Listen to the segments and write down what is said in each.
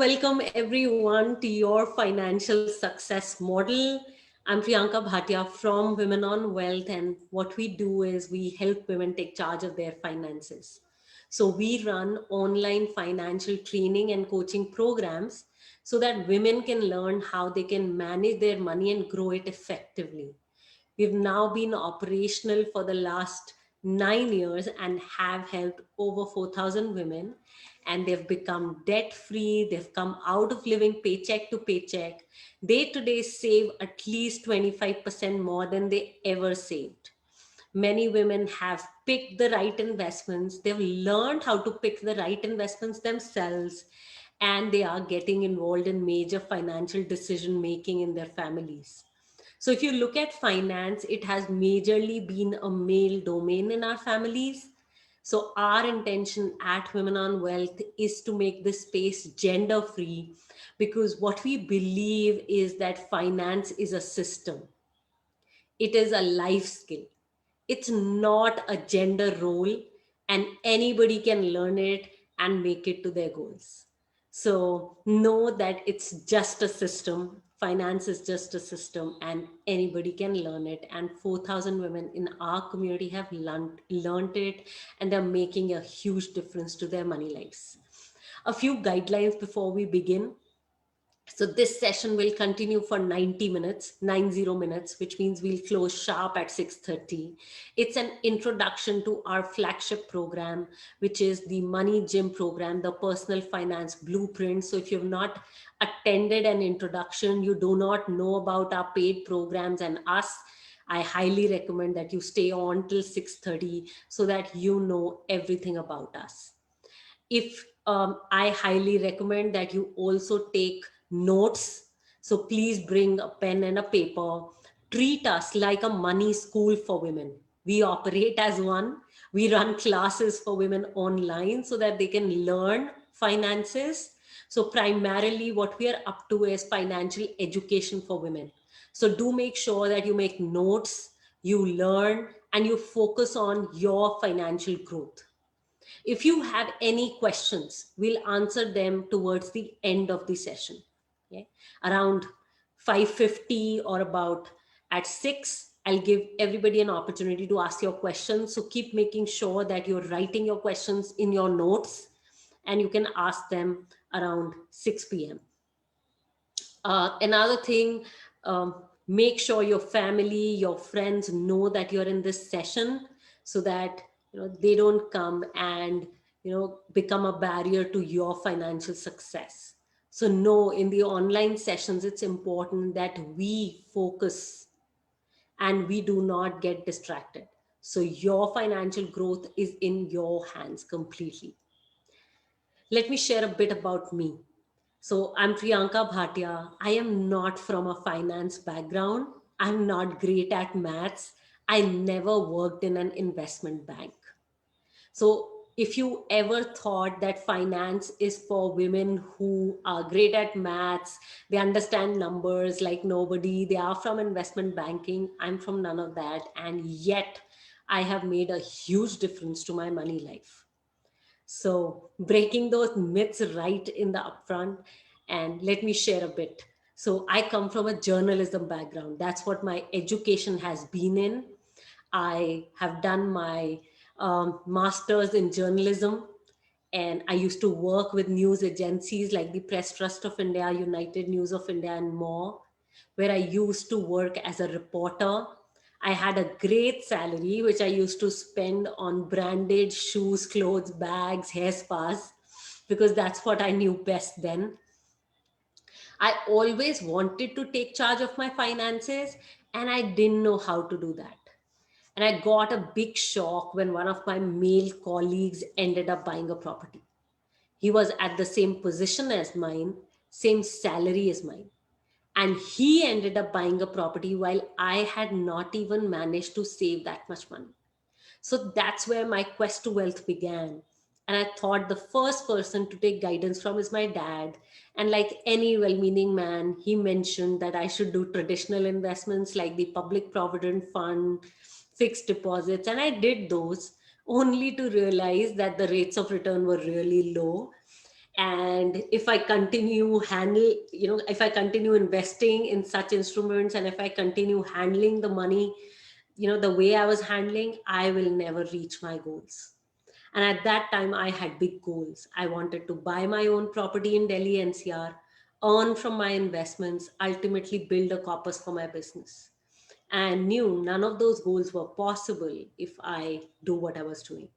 welcome everyone to your financial success model. I'm Priyanka Bhatia from Women on Wealth, and what we do is we help women take charge of their finances. So, we run online financial training and coaching programs so that women can learn how they can manage their money and grow it effectively. We've now been operational for the last 9 years and have helped over 4,000 women, and they've become debt free. They've come out of living paycheck to paycheck. They today save at least 25% more than they ever saved. Many women have picked the right investments. They've learned how to pick the right investments themselves, and they are getting involved in major financial decision making in their families. So, if you look at finance, it has majorly been a male domain in our families. So, our intention at Women on Wealth is to make this space gender free, because what we believe is that finance is a system, it is a life skill. It's not a gender role, and anybody can learn it and make it to their goals. So know that it's just a system. Finance is just a system, and anybody can learn it. And 4,000 women in our community have learned it, and they're making a huge difference to their money lives. A few guidelines before we begin. So this session will continue for 90 minutes, 90 minutes, which means we'll close sharp at 6:30. It's an introduction to our flagship program, which is the Money Gym program, the personal finance blueprint. So if you've not attended an introduction, you do not know about our paid programs and us, I highly recommend that you stay on till 6:30 so that you know everything about us. If I highly recommend that you also take notes. So please bring a pen and a paper. Treat us like a money school for women. We operate as one. We run classes for women online so that they can learn finances. So primarily what we are up to is financial education for women. So do make sure that you make notes, you learn, and you focus on your financial growth. If you have any questions, we'll answer them towards the end of the session. Okay? Around 5:50 or about at 6, I'll give everybody an opportunity to ask your questions. So keep making sure that you're writing your questions in your notes, and you can ask them around 6 p.m. Another thing, make sure your family, your friends know that you're in this session, so that they don't come and become a barrier to your financial success. So no, in the online sessions, it's important that we focus and we do not get distracted. So your financial growth is in your hands completely. Let me share a bit about me. So I'm Priyanka Bhatia. I am not from a finance background. I'm not great at maths. I never worked in an investment bank. So if you ever thought that finance is for women who are great at maths, they understand numbers like nobody, they are from investment banking, I'm from none of that. And yet I have made a huge difference to my money life. So, breaking those myths right in the upfront, and let me share a bit. So, I come from a journalism background. That's what my education has been in. I have done my master's in journalism, and I used to work with news agencies like the Press Trust of India, United News of India, and more, where I used to work as a reporter. I had a great salary, which I used to spend on branded shoes, clothes, bags, hair spas, because that's what I knew best then. I always wanted to take charge of my finances, and I didn't know how to do that. And I got a big shock when one of my male colleagues ended up buying a property. He was at the same position as mine, same salary as mine. And he ended up buying a property while I had not even managed to save that much money. So that's where my quest to wealth began. And I thought the first person to take guidance from is my dad. And like any well meaning man, he mentioned that I should do traditional investments like the public provident fund, fixed deposits. And I did those only to realize that the rates of return were really low. And if I continue if I continue investing in such instruments, and if I continue handling the money, the way I was handling, I will never reach my goals. And at that time, I had big goals. I wanted to buy my own property in Delhi NCR, earn from my investments, ultimately build a corpus for my business. And knew none of those goals were possible if I do what I was doing.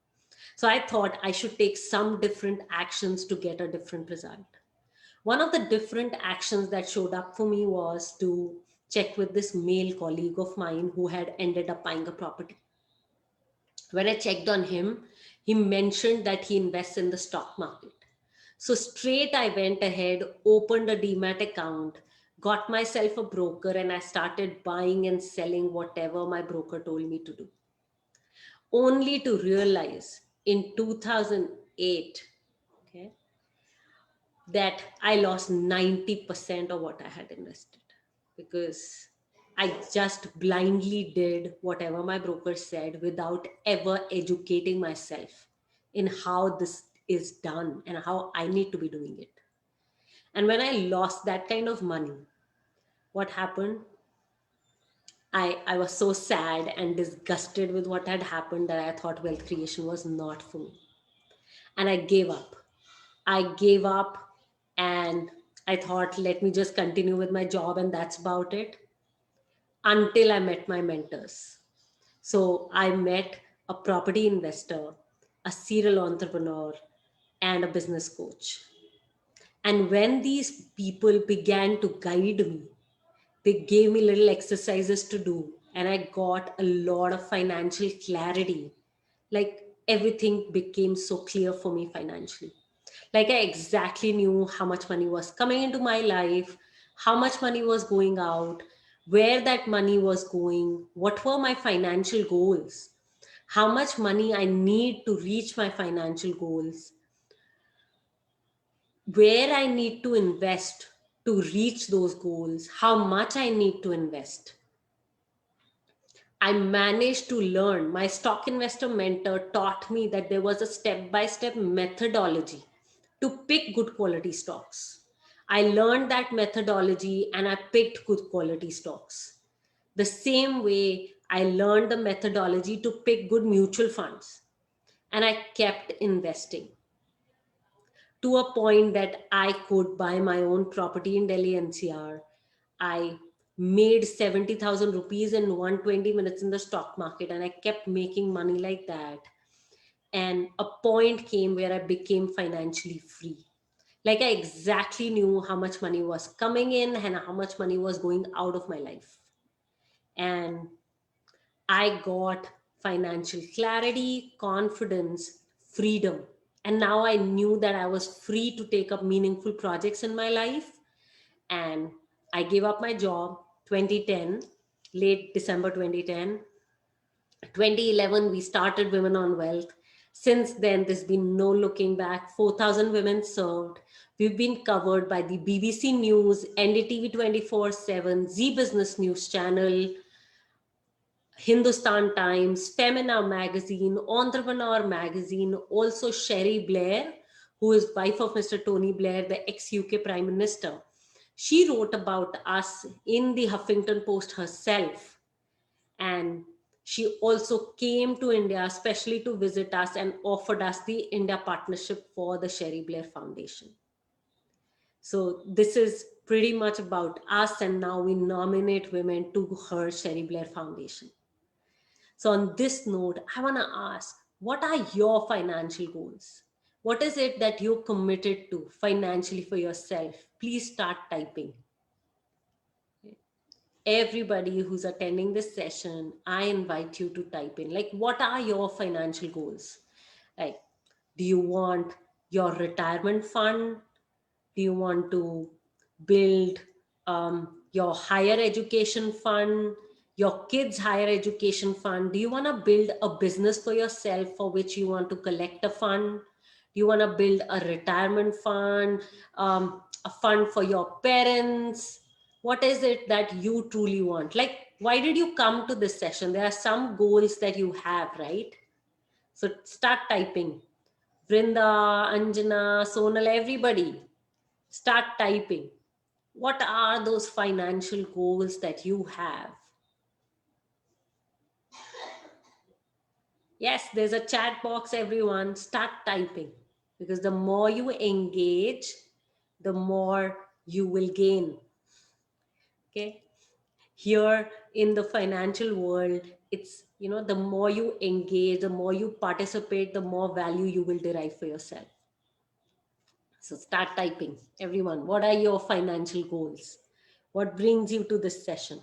So I thought I should take some different actions to get a different result. One of the different actions that showed up for me was to check with this male colleague of mine who had ended up buying a property. When I checked on him, he mentioned that he invests in the stock market. So straight I went ahead, opened a demat account, got myself a broker, and I started buying and selling whatever my broker told me to do. Only to realize in 2008, okay, that I lost 90% of what I had invested, because I just blindly did whatever my broker said without ever educating myself in how this is done and how I need to be doing it. And when I lost that kind of money, what happened? I was so sad and disgusted with what had happened that I thought wealth creation was not for me. And I gave up. I gave up and I thought, let me just continue with my job and that's about it, until I met my mentors. So I met a property investor, a serial entrepreneur, and a business coach. And when these people began to guide me, they gave me little exercises to do, and I got a lot of financial clarity. Like everything became so clear for me financially. Like I exactly knew how much money was coming into my life, how much money was going out, where that money was going, what were my financial goals, how much money I need to reach my financial goals, where I need to invest to reach those goals, how much I need to invest. I managed to learn. My stock investor mentor taught me that there was a step by step methodology to pick good quality stocks. I learned that methodology and I picked good quality stocks. The same way I learned the methodology to pick good mutual funds, and I kept investing to a point that I could buy my own property in Delhi NCR. I made 70,000 rupees in 120 minutes in the stock market, and I kept making money like that. And a point came where I became financially free. Like I exactly knew how much money was coming in and how much money was going out of my life. And I got financial clarity, confidence, freedom. And now I knew that I was free to take up meaningful projects in my life. And I gave up my job 2010, late December 2010. 2011, we started Women on Wealth. Since then, there's been no looking back. 4,000 women served. We've been covered by the BBC News, NDTV 24/7, Z Business News Channel, Hindustan Times, Femina Magazine, Entrepreneur Magazine, also Sherry Blair, who is wife of Mr. Tony Blair, the ex-UK Prime Minister. She wrote about us in the Huffington Post herself. And she also came to India, especially to visit us, and offered us the India Partnership for the Sherry Blair Foundation. So this is pretty much about us, and now we nominate women to her Sherry Blair Foundation. So, on this note, I want to ask, what are your financial goals? What is it that you're committed to financially for yourself? Please start typing. Everybody who's attending this session, I invite you to type in, like, what are your financial goals? Like, do you want your retirement fund? Do you want to build your higher education fund, your kids' higher education fund? Do you want to build a business for yourself for which you want to collect a fund? Do you want to build a retirement fund, a fund for your parents? What is it that you truly want? Like, why did you come to this session? There are some goals that you have, right? So start typing. Vrinda, Anjana, Sonal, everybody, start typing. What are those financial goals that you have? Yes, there's a chat box, everyone. Start typing, because the more you engage, the more you will gain. Okay. Here in the financial world, it's, the more you engage, the more you participate, the more value you will derive for yourself. So start typing, everyone. What are your financial goals? What brings you to this session?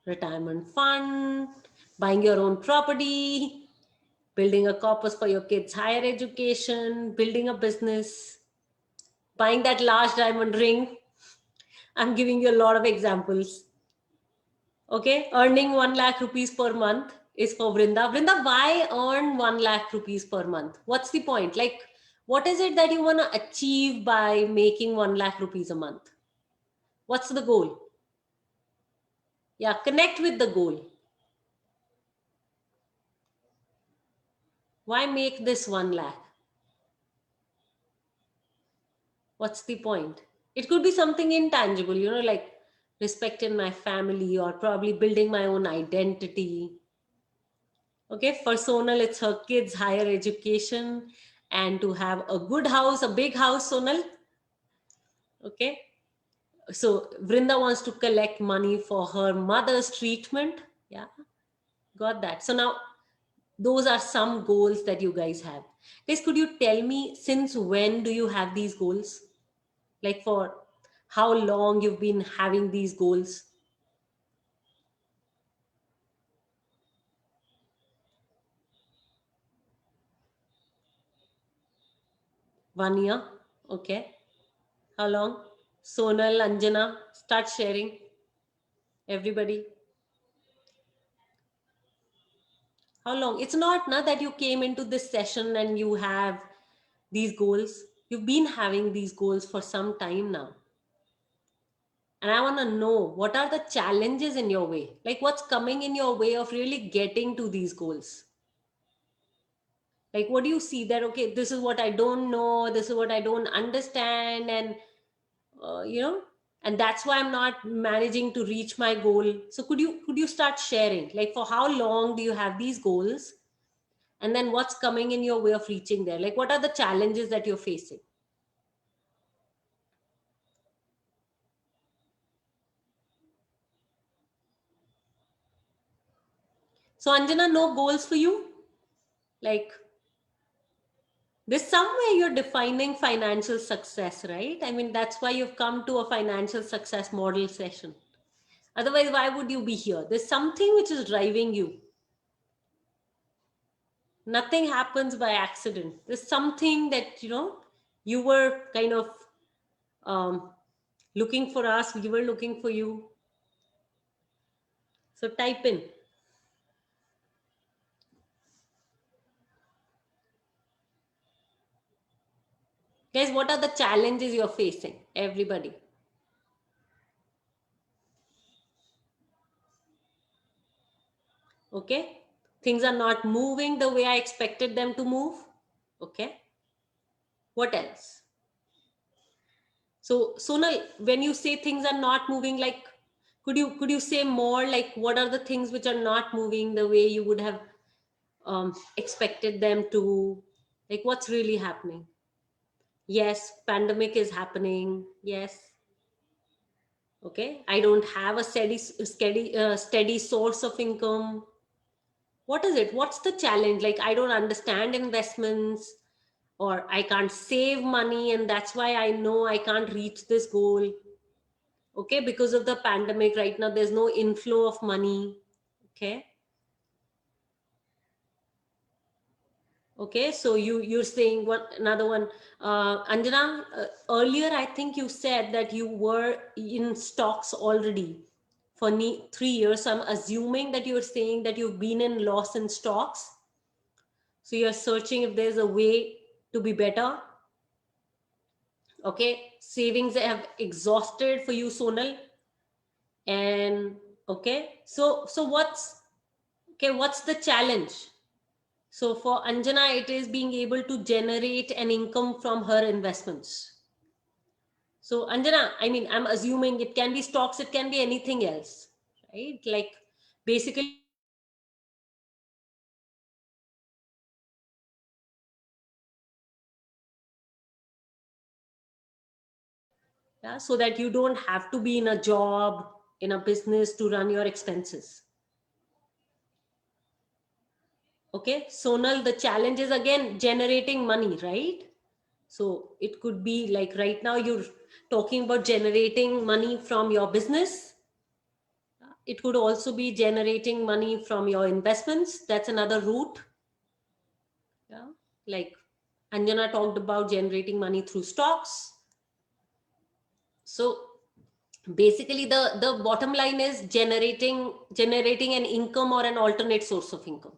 Retirement fund, buying your own property, building a corpus for your kids' higher education, building a business, buying that large diamond ring. I'm giving you a lot of examples. Okay, earning 1 lakh rupees per month is for Vrinda. Vrinda, why earn 1 lakh rupees per month? What's the point? Like, what is it that you want to achieve by making 1 lakh rupees a month? What's the goal? Yeah, connect with the goal. Why make this 1 lakh? What's the point? It could be something intangible, like respect in my family, or probably building my own identity. Okay, for Sonal, it's her kids' higher education and to have a good house, a big house, Sonal. Okay, so Vrinda wants to collect money for her mother's treatment. Yeah, got that. So now those are some goals that you guys have. Guys, could you tell me, since when do you have these goals? Like, for how long you've been having these goals? 1 year. Okay, how long? Sonal, Anjana, start sharing, everybody. How long? It's not that you came into this session and you have these goals. You've been having these goals for some time now. And I want to know, what are the challenges in your way? Like, what's coming in your way of really getting to these goals? Like, what do you see that, okay, this is what I don't know, this is what I don't understand, and, uh, you know, and that's why I'm not managing to reach my goal. So could you start sharing, like, for how long do you have these goals? And then what's coming in your way of reaching there? Like, what are the challenges that you're facing? So Anjana, no goals for you? Like, there's some way you're defining financial success, right? I mean, that's why you've come to a financial success model session. Otherwise, why would you be here? There's something which is driving you. Nothing happens by accident. There's something that, you were kind of um, looking for us, we were looking for you. So type in. Guys, what are the challenges you're facing? Everybody. Okay. Things are not moving the way I expected them to move. Okay. What else? So Sonal, when you say things are not moving, like, could you say more, like, what are the things which are not moving the way you would have expected them to? Like, what's really happening? Yes, pandemic is happening. Yes. Okay. I don't have a steady source of income. What is it? What's the challenge? Like, I don't understand investments, or I can't save money, and that's why I know I can't reach this goal. Okay, because of the pandemic right now, there's no inflow of money. Okay. Okay, so you're saying, what, another one? Anjana, earlier I think you said that you were in stocks already for 3 years. So I'm assuming that you're saying that you've been in loss in stocks. So you're searching if there's a way to be better. Okay, savings have exhausted for you, Sonal. And okay, so what's the challenge? So for Anjana, it is being able to generate an income from her investments. So Anjana, I mean, I'm assuming it can be stocks, it can be anything else, right? Like basically you want to generate income from your investments. Yeah, so that you don't have to be in a job, in a business to run your expenses. Okay, Sonal, the challenge is again generating money, right? So it could be like right now you're talking about generating money from your business. It could also be generating money from your investments. That's another route. Yeah. Like Anjana talked about generating money through stocks. So basically the bottom line is generating an income or an alternate source of income.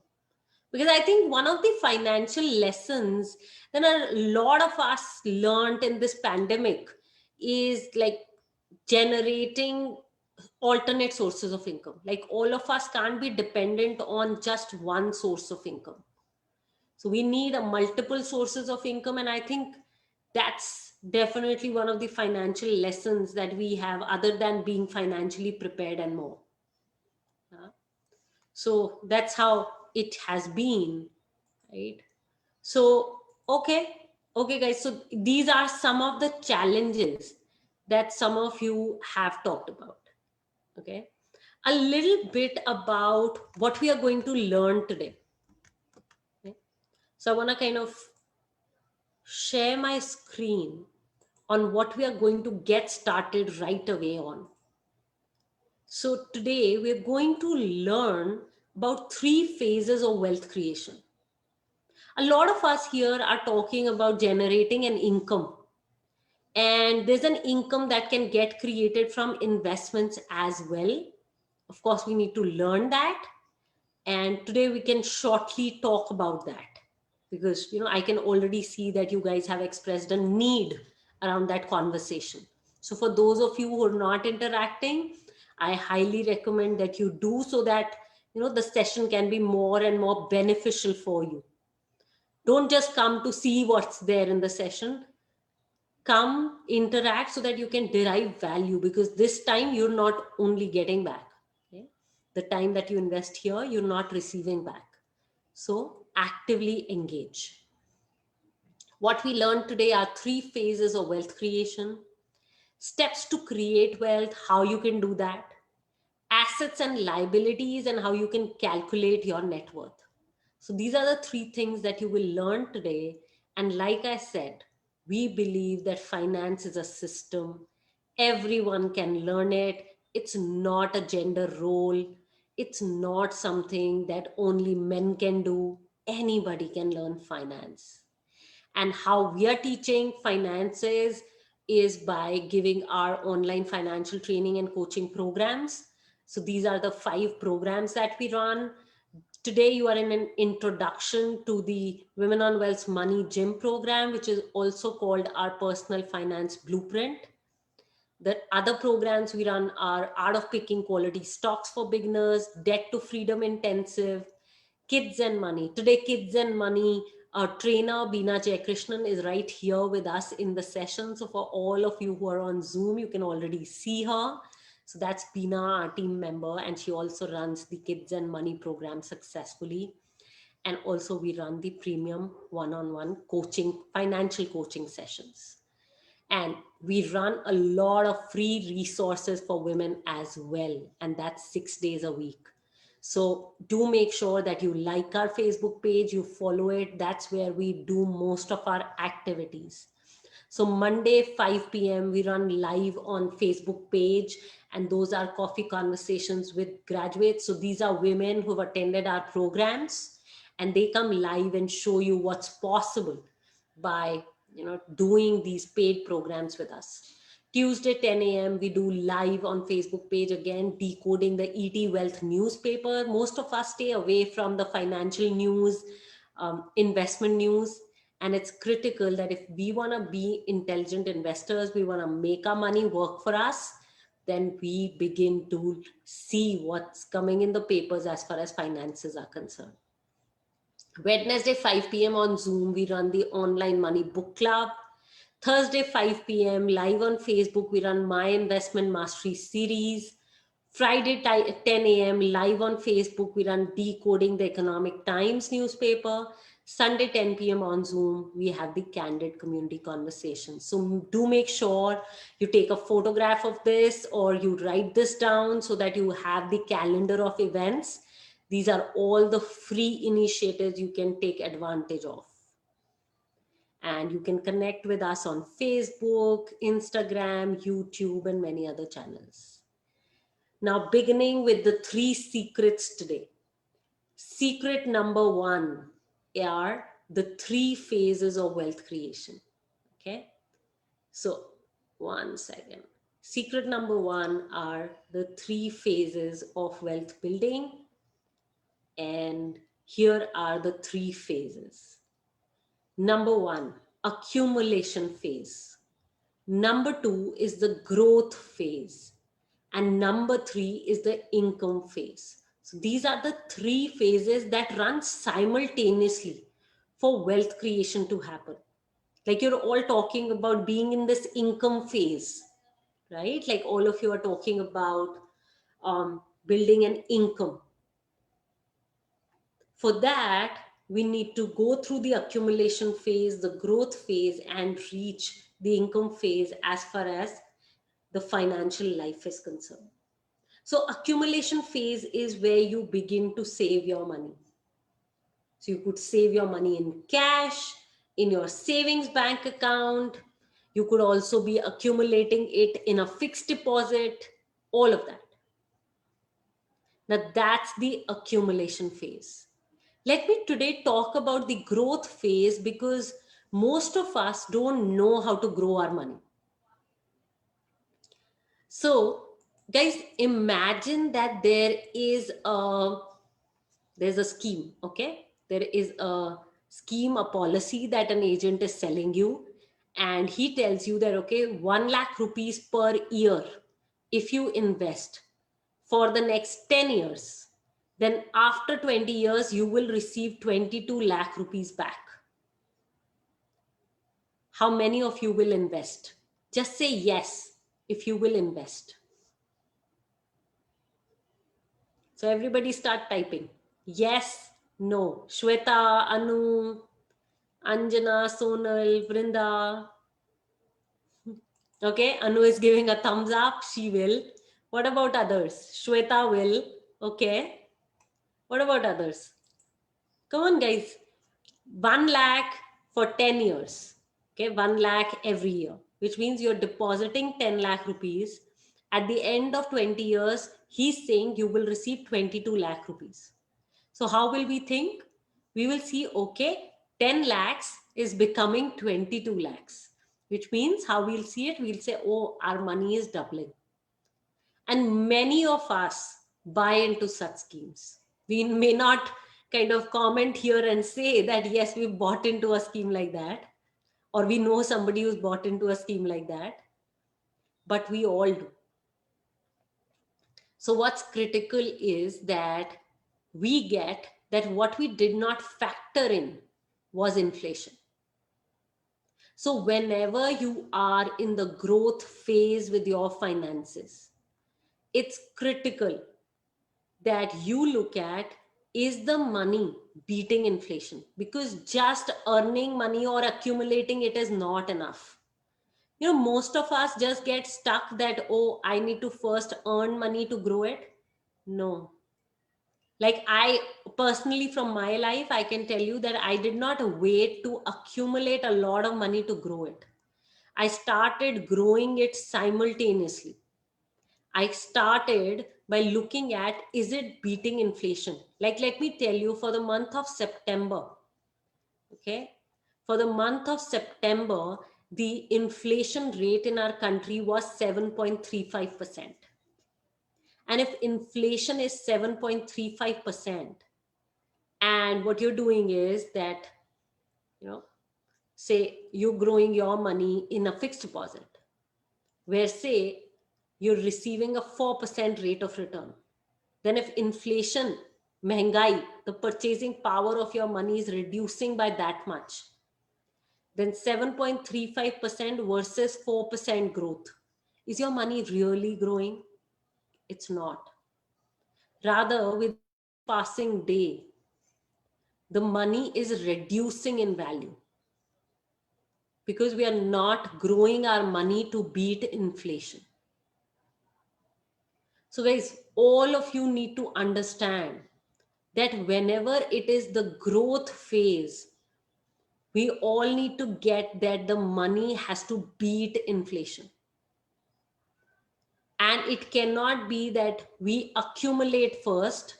Because I think one of the financial lessons that a lot of us learned in this pandemic is like generating alternate sources of income. Like all of us can't be dependent on just one source of income. So we need a multiple sources of income. And I think that's definitely one of the financial lessons that we have other than being financially prepared and more. Yeah. So that's how it has been, right? So, okay, guys. So these are some of the challenges that some of you have talked about. Okay, a little bit about what we are going to learn today. Okay? So I want to kind of share my screen on what we are going to get started right away on. So today we're going to learn about 3 phases of wealth creation. A lot of us here are talking about generating an income, and there's an income that can get created from investments as well. Of course, we need to learn that, and today we can shortly talk about that, because I can already see that you guys have expressed a need around that conversation. So for those of you who are not interacting, I highly recommend that you do, so that the session can be more and more beneficial for you. Don't just come to see what's there in the session. Come interact so that you can derive value, because this time you're not only getting back. Okay? The time that you invest here, you're not receiving back. So actively engage. What we learned today are 3 phases of wealth creation: steps to create wealth, how you can do that; assets and liabilities, and how you can calculate your net worth. So these are the 3 things that you will learn today. And like I said, we believe that finance is a system. Everyone can learn it. It's not a gender role. It's not something that only men can do. Anybody can learn finance. And how we are teaching finances is by giving our online financial training and coaching programs. So these are the 5 programs that we run. Today you are in an introduction to the Women on Wealth's Money Gym program, which is also called our Personal Finance Blueprint. The other programs we run are Art of Picking Quality Stocks for Beginners, Debt to Freedom Intensive, Kids and Money. Today, Kids and Money, our trainer Beena Jaykrishnan is right here with us in the session. So for all of you who are on Zoom, you can already see her. So that's Beena, our team member, and she also runs the Kids and Money program successfully. And also we run the premium one-on-one coaching, financial coaching sessions. And we run a lot of free resources for women as well. And that's 6 days a week. So do make sure that you like our Facebook page, you follow it. That's where we do most of our activities. So Monday, 5 p.m., we run live on Facebook page, and those are coffee conversations with graduates. So these are women who've attended our programs, and they come live and show you what's possible by doing these paid programs with us. Tuesday 10 a.m. we do live on Facebook page, again decoding the ET Wealth newspaper. Most of us stay away from the financial news, investment news, And it's critical that if we want to be intelligent investors, we want to make our money work for us, then we begin to see what's coming in the papers as far as finances are concerned. Wednesday, 5 p.m. on Zoom, we run the online money book club. Thursday, 5 p.m. live on Facebook, we run My Investment Mastery series. Friday, 10 a.m. live on Facebook, we run Decoding the Economic Times newspaper. Sunday, 10 p.m. on Zoom, we have the candid community conversation. So do make sure you take a photograph of this or you write this down so that you have the calendar of events. These are all the free initiatives you can take advantage of. And you can connect with us on Facebook, Instagram, YouTube, and many other channels. Now, beginning with the 3 secrets today. Secret number 1 are the 3 phases of wealth creation. Okay. So, 1 second. Secret number 1 are the 3 phases of wealth building. And here are the 3 phases. Number 1, accumulation phase. Number 2 is the growth phase. And number 3 is the income phase. So these are the 3 phases that run simultaneously for wealth creation to happen. Like you're all talking about being in this income phase, right? Like all of you are talking about building an income. For that, we need to go through the accumulation phase, the growth phase, and reach the income phase as far as the financial life is concerned. So accumulation phase is where you begin to save your money. So you could save your money in cash, in your savings bank account. You could also be accumulating it in a fixed deposit, all of that. Now that's the accumulation phase. Let me today talk about the growth phase because most of us don't know how to grow our money. So, guys, imagine that there's a scheme, okay? There is a scheme, a policy that an agent is selling you, and he tells you that, okay, 1 lakh rupees per year if you invest for the next 10 years, then after 20 years, you will receive 22 lakh rupees back. How many of you will invest? Just say yes if you will invest. So everybody start typing. Yes, no. Shweta, Anu, Anjana, Sonal, Vrinda. Okay, Anu is giving a thumbs up. She will. What about others? Shweta will. Okay. What about others? Come on, guys. 1 lakh for 10 years. Okay, 1 lakh every year, which means you're depositing 10 lakh rupees. At the end of 20 years, he's saying you will receive 22 lakh rupees. So how will we think? We will see, okay, 10 lakhs is becoming 22 lakhs, which means how we'll see it, we'll say, oh, our money is doubling. And many of us buy into such schemes. We may not kind of comment here and say that, yes, we bought into a scheme like that, or we know somebody who's bought into a scheme like that, but we all do. So what's critical is that we get that what we did not factor in was inflation. So whenever you are in the growth phase with your finances, it's critical that you look at, is the money beating inflation? Because just earning money or accumulating it is not enough. You know, most of us just get stuck that, oh, I need to first earn money to grow it. No. Like I personally, from my life, I can tell you that I did not wait to accumulate a lot of money to grow it. I started growing it simultaneously. I started by looking at, is it beating inflation? Like, let me tell you, for the month of September, okay, for the month of September, the inflation rate in our country was 7.35%. And if inflation is 7.35%, and what you're doing is that, you know, say you're growing your money in a fixed deposit, where say you're receiving a 4% rate of return. Then if inflation, mehengai, the purchasing power of your money is reducing by that much, then 7.35% versus 4% growth. Is your money really growing? It's not. Rather, with each passing day, the money is reducing in value because we are not growing our money to beat inflation. So, guys, all of you need to understand that whenever it is the growth phase, we all need to get that the money has to beat inflation. And it cannot be that we accumulate first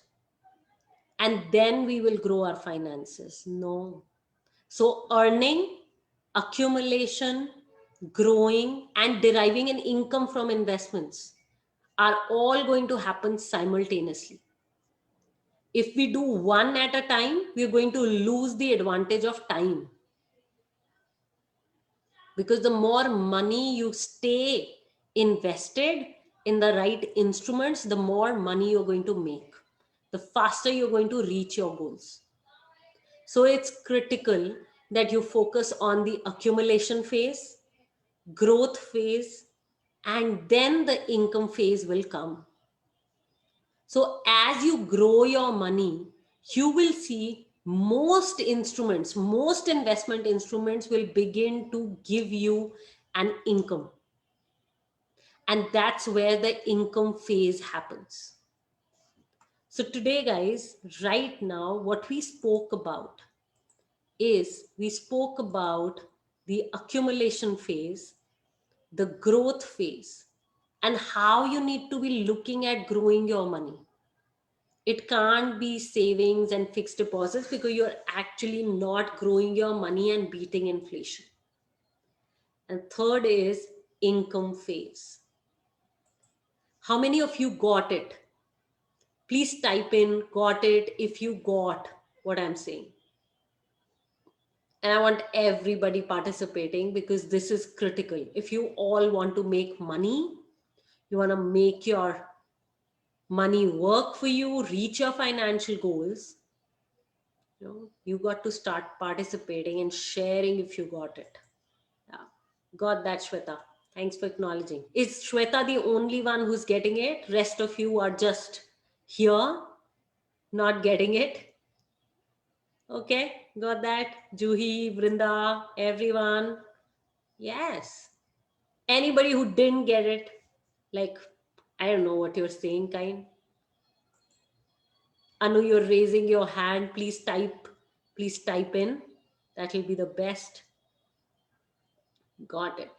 and then we will grow our finances. No. So, earning, accumulation, growing, and deriving an income from investments are all going to happen simultaneously. If we do one at a time, we're going to lose the advantage of time. Because the more money you stay invested in the right instruments, the more money you're going to make, the faster you're going to reach your goals. So it's critical that you focus on the accumulation phase, growth phase, and then the income phase will come. So as you grow your money, you will see most instruments, most investment instruments will begin to give you an income. And that's where the income phase happens. So today, guys, right now, what we spoke about is we spoke about the accumulation phase, the growth phase, and how you need to be looking at growing your money. It can't be savings and fixed deposits because you're actually not growing your money and beating inflation. And third is income phase. How many of you got it? Please type in got it if you got what I'm saying. And I want everybody participating because this is critical. If you all want to make money, you want to make your money work for you, reach your financial goals, you got to start participating and sharing if you got it. Yeah, got that, Shweta. Thanks for acknowledging. Is Shweta the only one who's getting it? Rest of you are just here, not getting it. Okay, got that. Juhi, Brinda, everyone. Yes. Anybody who didn't get it, like, I don't know what you're saying, kind. Anu, you're raising your hand. Please type in. That will be the best. Got it.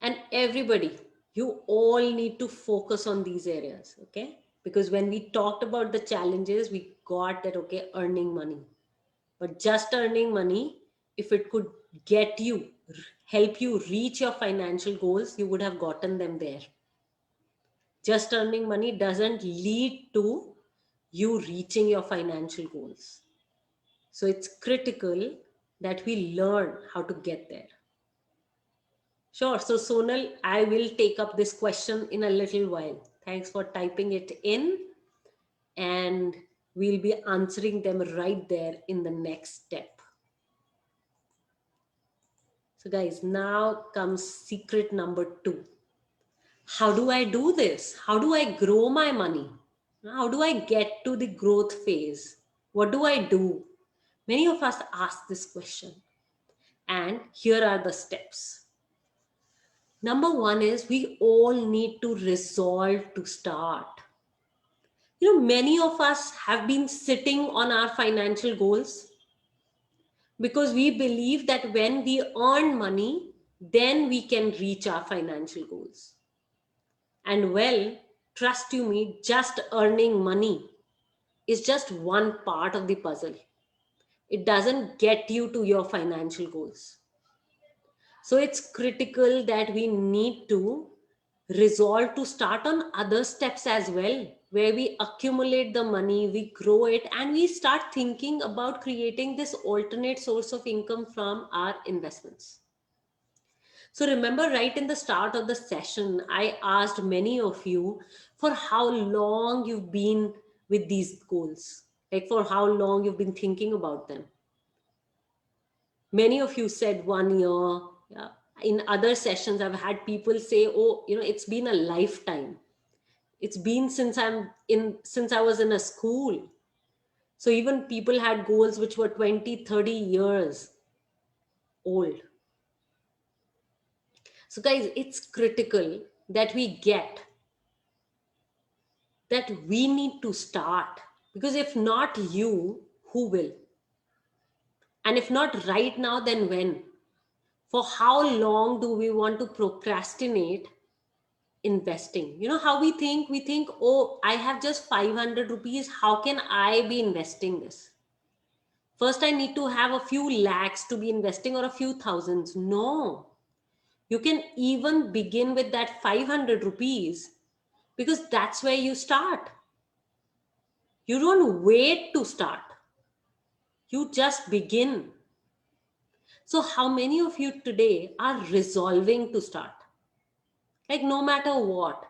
And everybody, you all need to focus on these areas, okay? Because when we talked about the challenges, we got that, okay, earning money. But just earning money, if it could get you, help you reach your financial goals, you would have gotten them there. Just earning money doesn't lead to you reaching your financial goals. So it's critical that we learn how to get there. Sure. So Sonal, I will take up this question in a little while. Thanks for typing it in. And we'll be answering them right there in the next step. So guys, now comes secret number 2. How do I do this? How do I grow my money? How do I get to the growth phase? What do I do? Many of us ask this question. And here are the steps. Number 1 is we all need to resolve to start. Many of us have been sitting on our financial goals because we believe that when we earn money, then we can reach our financial goals. And well, trust you me, just earning money is just one part of the puzzle. It doesn't get you to your financial goals. So it's critical that we need to resolve to start on other steps as well. where we accumulate the money, we grow it, and we start thinking about creating this alternate source of income from our investments. So remember, right in the start of the session, I asked many of you for how long you've been with these goals, like for how long you've been thinking about them. Many of you said 1 year. Yeah. In other sessions, I've had people say, oh, it's been a lifetime. It's been since I was in a school. So even people had goals which were 20, 30 years old. So guys, it's critical that we get that we need to start, because if not you, who will? And if not right now, then when? For how long do we want to procrastinate investing? You know how we think, oh, I have just 500 rupees, how can I be investing this? First I need to have a few lakhs to be investing, or a few thousands. No, you can even begin with that 500 rupees, because that's where you start. You don't wait to start, you just begin. So how many of you today are resolving to start? Like, no matter what,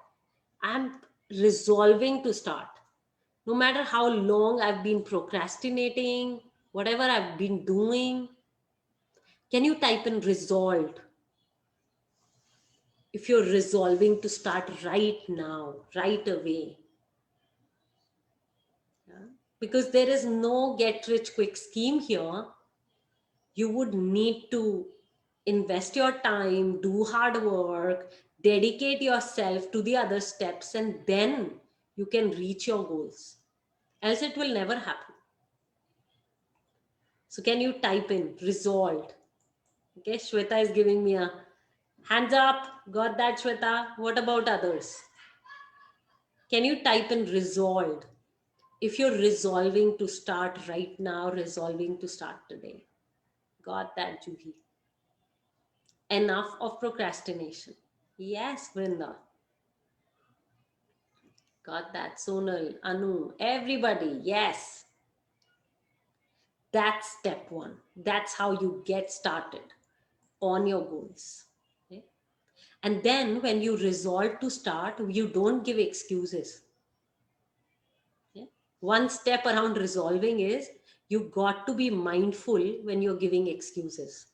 I'm resolving to start. No matter how long I've been procrastinating, whatever I've been doing, can you type in resolved? If you're resolving to start right now, right away. Yeah? Because there is no get rich quick scheme here. You would need to invest your time, do hard work, dedicate yourself to the other steps, and then you can reach your goals. Else, it will never happen. So, can you type in resolved? Okay, Shweta is giving me a hands up. Got that, Shweta? What about others? Can you type in resolved? If you're resolving to start right now, resolving to start today. Got that, Juhi? Enough of procrastination. Yes, Vrinda. Got that. Sonal, Anu, everybody. Yes. That's step one. That's how you get started on your goals. Okay? And then when you resolve to start, you don't give excuses. Okay? One step around resolving is you got to be mindful when you're giving excuses.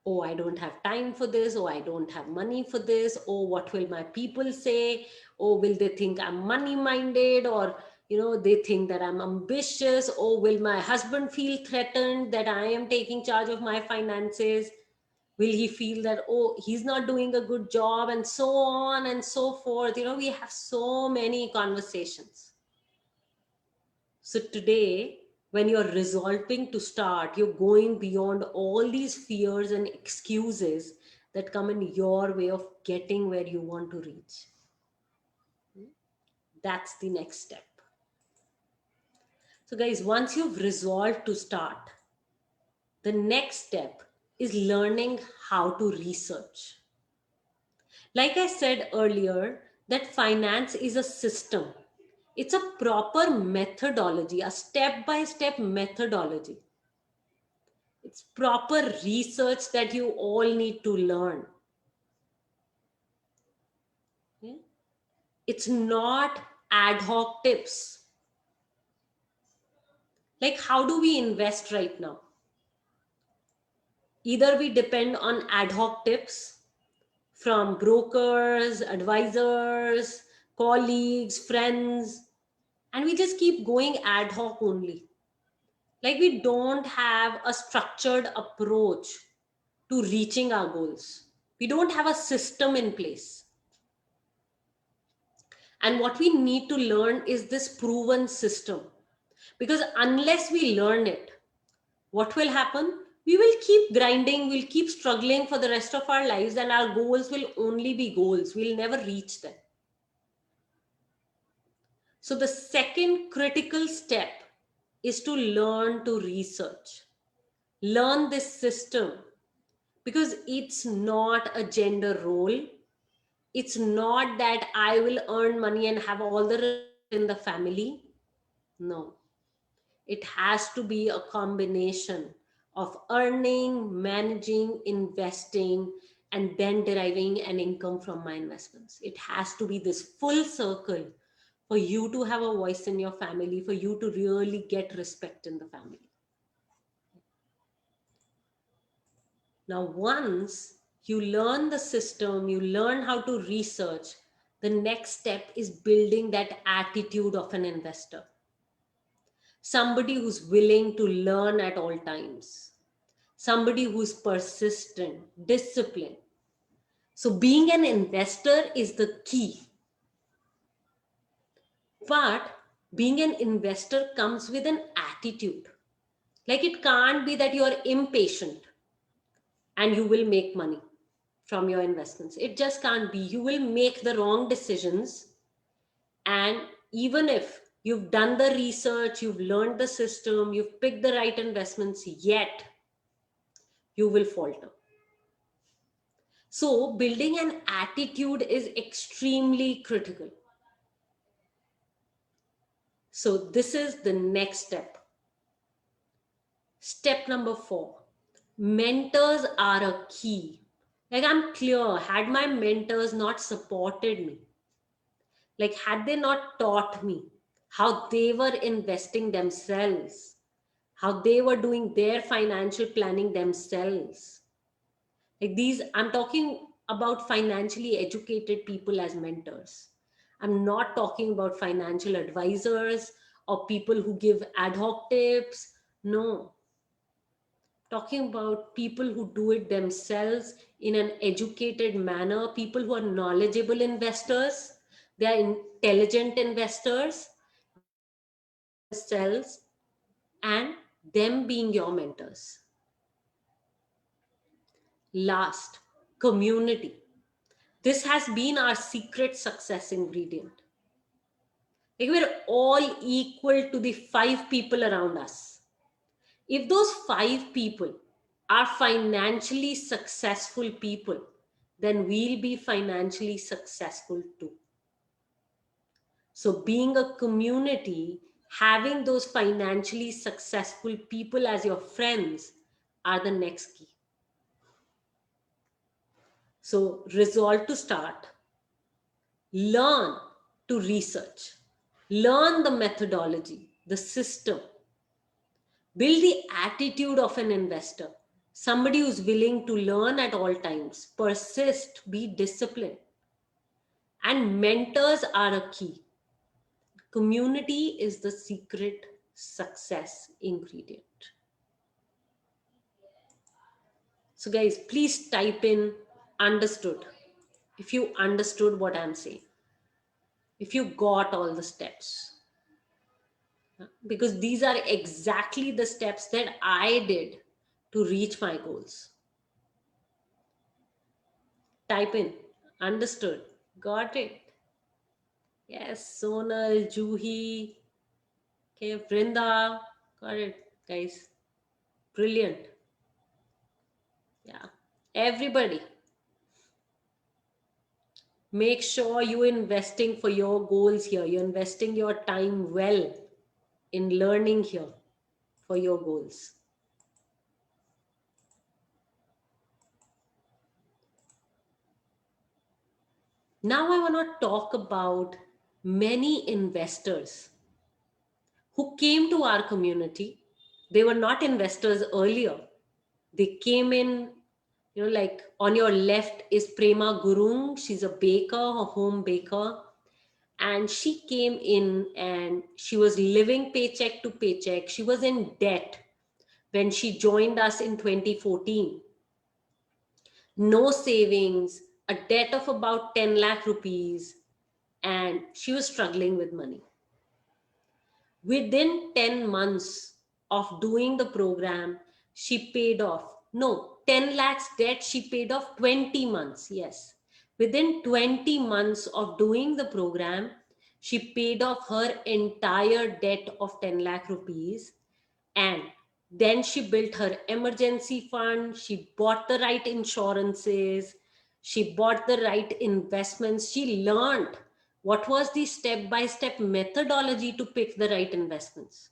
Oh, I don't have time for this. Oh, I don't have money for this. Oh, what will my people say? Oh, will they think I'm money minded? Or, they think that I'm ambitious. Oh, will my husband feel threatened that I am taking charge of my finances? Will he feel that, oh, he's not doing a good job, and so on and so forth? We have so many conversations. So today, when you're resolving to start, you're going beyond all these fears and excuses that come in your way of getting where you want to reach. That's the next step. So guys, once you've resolved to start, the next step is learning how to research. Like I said earlier, that finance is a system. It's a proper methodology, a step-by-step methodology. It's proper research that you all need to learn. Okay? It's not ad hoc tips. Like, how do we invest right now? Either we depend on ad hoc tips from brokers, advisors, colleagues, friends, and we just keep going ad hoc only. Like, we don't have a structured approach to reaching our goals. We don't have a system in place. And what we need to learn is this proven system. Because unless we learn it, what will happen? We will keep grinding, we'll keep struggling for the rest of our lives, and our goals will only be goals. We'll never reach them. So, the second critical step is to learn to research, learn this system, because it's not a gender role. It's not that I will earn money and have all the respect in the family. No, it has to be a combination of earning, managing, investing, and then deriving an income from my investments. It has to be this full circle for you to have a voice in your family, for you to really get respect in the family. Now, once you learn the system, you learn how to research, the next step is building that attitude of an investor. Somebody who's willing to learn at all times, somebody who's persistent, disciplined. So, being an investor is the key. But being an investor comes with an attitude. Like, it can't be that you are impatient and you will make money from your investments. It just can't be. You will make the wrong decisions. And even if you've done the research, you've learned the system, you've picked the right investments, yet you will falter. So, building an attitude is extremely critical. So, this is the next step. Step number 4, mentors are a key. Like, I'm clear, had my mentors not supported me, like, had they not taught me how they were investing themselves, how they were doing their financial planning themselves, like these, I'm talking about financially educated people as mentors. I'm not talking about financial advisors or people who give ad hoc tips. No, talking about people who do it themselves in an educated manner, people who are knowledgeable investors, they are intelligent investors, themselves, and them being your mentors. Last, community. This has been our secret success ingredient. Like, we're all equal to the 5 people around us. If those 5 people are financially successful people, then we'll be financially successful too. So, being a community, having those financially successful people as your friends are the next key. So, resolve to start, learn to research, learn the methodology, the system, build the attitude of an investor, somebody who's willing to learn at all times, persist, be disciplined. And mentors are a key. Community is the secret success ingredient. So, guys, please type in understood if you understood what I'm saying, if you got all the steps, because these are exactly the steps that I did to reach my goals. Type in understood. Got it. Yes, Sonal, Juhi, okay, Vrinda. Got it, guys. Brilliant. Yeah. Everybody, make sure you're investing for your goals here. You're investing your time well in learning here for your goals. Now, I want to talk about many investors who came to our community. They were not investors earlier. They came in, like on your left is Prema Gurung. She's a baker, a home baker. And she came in and she was living paycheck to paycheck. She was in debt when she joined us in 2014. No savings, a debt of about 10 lakh rupees, and she was struggling with money. Within 10 months of doing the program, she paid off, no, 10 lakhs debt, she paid off 20 months. Yes. Within 20 months of doing the program, she paid off her entire debt of 10 lakh rupees. And then she built her emergency fund. She bought the right insurances. She bought the right investments. She learned what was the step by step methodology to pick the right investments.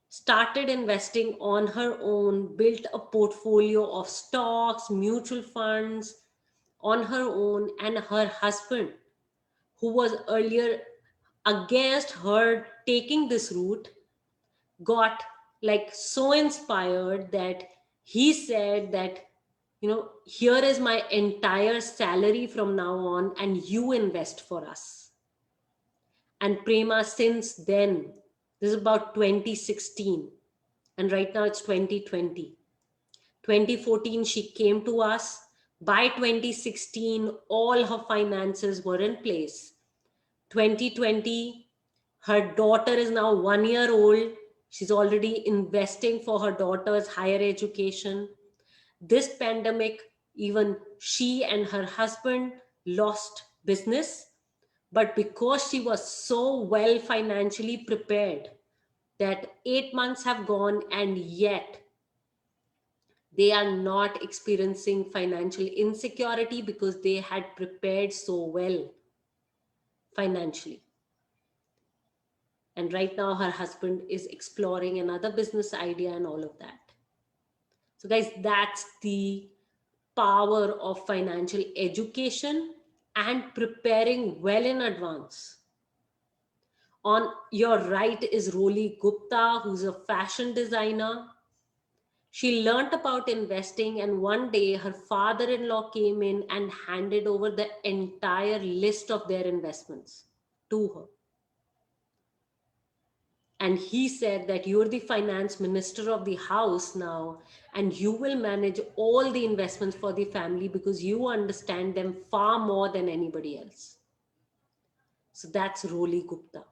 Started investing on her own, built a portfolio of stocks, mutual funds on her own, and her husband, who was earlier against her taking this route, got like so inspired that he said that, here is my entire salary from now on, and you invest for us. And Prema, since then, this is about 2016, and right now it's 2020. 2014, she came to us. By 2016, all her finances were in place. 2020, her daughter is now 1 year old. She's already investing for her daughter's higher education. This pandemic, even she and her husband lost business, but because she was so well financially prepared, that 8 months have gone and yet they are not experiencing financial insecurity because they had prepared so well financially. And right now her husband is exploring another business idea and all of that. So guys, that's the power of financial education and preparing well in advance. On your right is Roli Gupta, who's a fashion designer. She learnt about investing, and one day her father-in-law came in and handed over the entire list of their investments to her. And he said that you're the finance minister of the house now, and you will manage all the investments for the family because you understand them far more than anybody else. So that's Roli Gupta.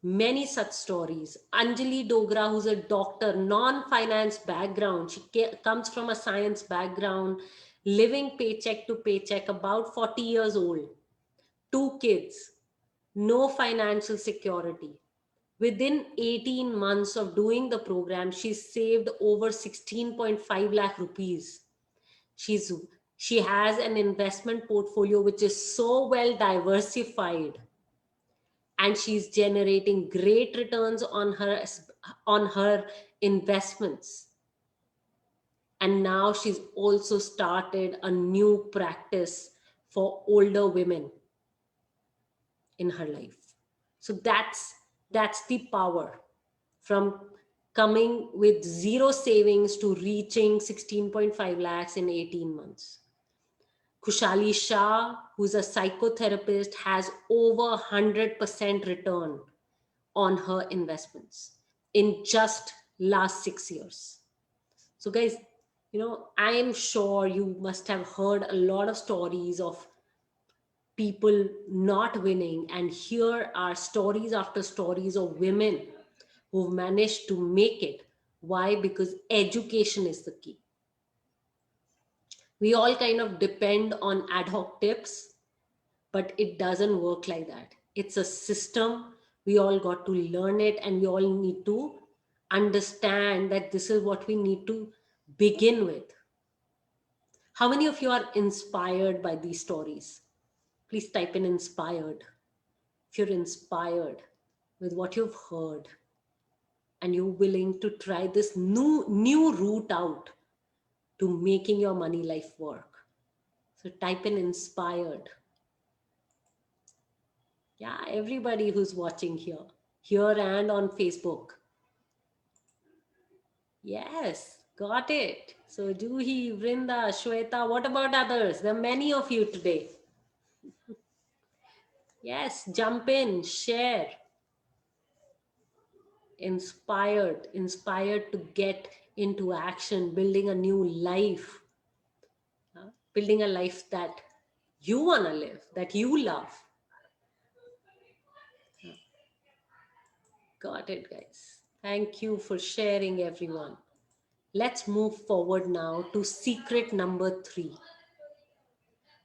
Many such stories. Anjali Dogra, who's a doctor, non-finance background. She comes from a science background, living paycheck to paycheck, about 40 years old, 2 kids, no financial security. Within 18 months of doing the program, she saved over 16.5 lakh rupees. She's, she has an investment portfolio which is so well diversified, and she's generating great returns on her investments. And now she's also started a new practice for older women in her life. So that's the power, from coming with zero savings to reaching 16.5 lakhs in 18 months. Khushali Shah, who's a psychotherapist, has over 100% return on her investments in just last 6 years. So guys, I am sure you must have heard a lot of stories of people not winning, and here are stories after stories of women who've managed to make it. Why? Because education is the key. We all kind of depend on ad hoc tips, but it doesn't work like that. It's a system. We all got to learn it, and we all need to understand that this is what we need to begin with. How many of you are inspired by these stories? Please type in inspired. If you're inspired with what you've heard and you're willing to try this new route out to making your money life work. So type in inspired. Yeah, everybody who's watching here and on Facebook. Yes, got it. So Juhi, Vrinda, Shweta, what about others? There are many of you today. Yes, jump in, share. Inspired to get into action, building a new life, building a life that you want to live, that you love. Got it, guys. Thank you for sharing, everyone. Let's move forward now to secret number 3,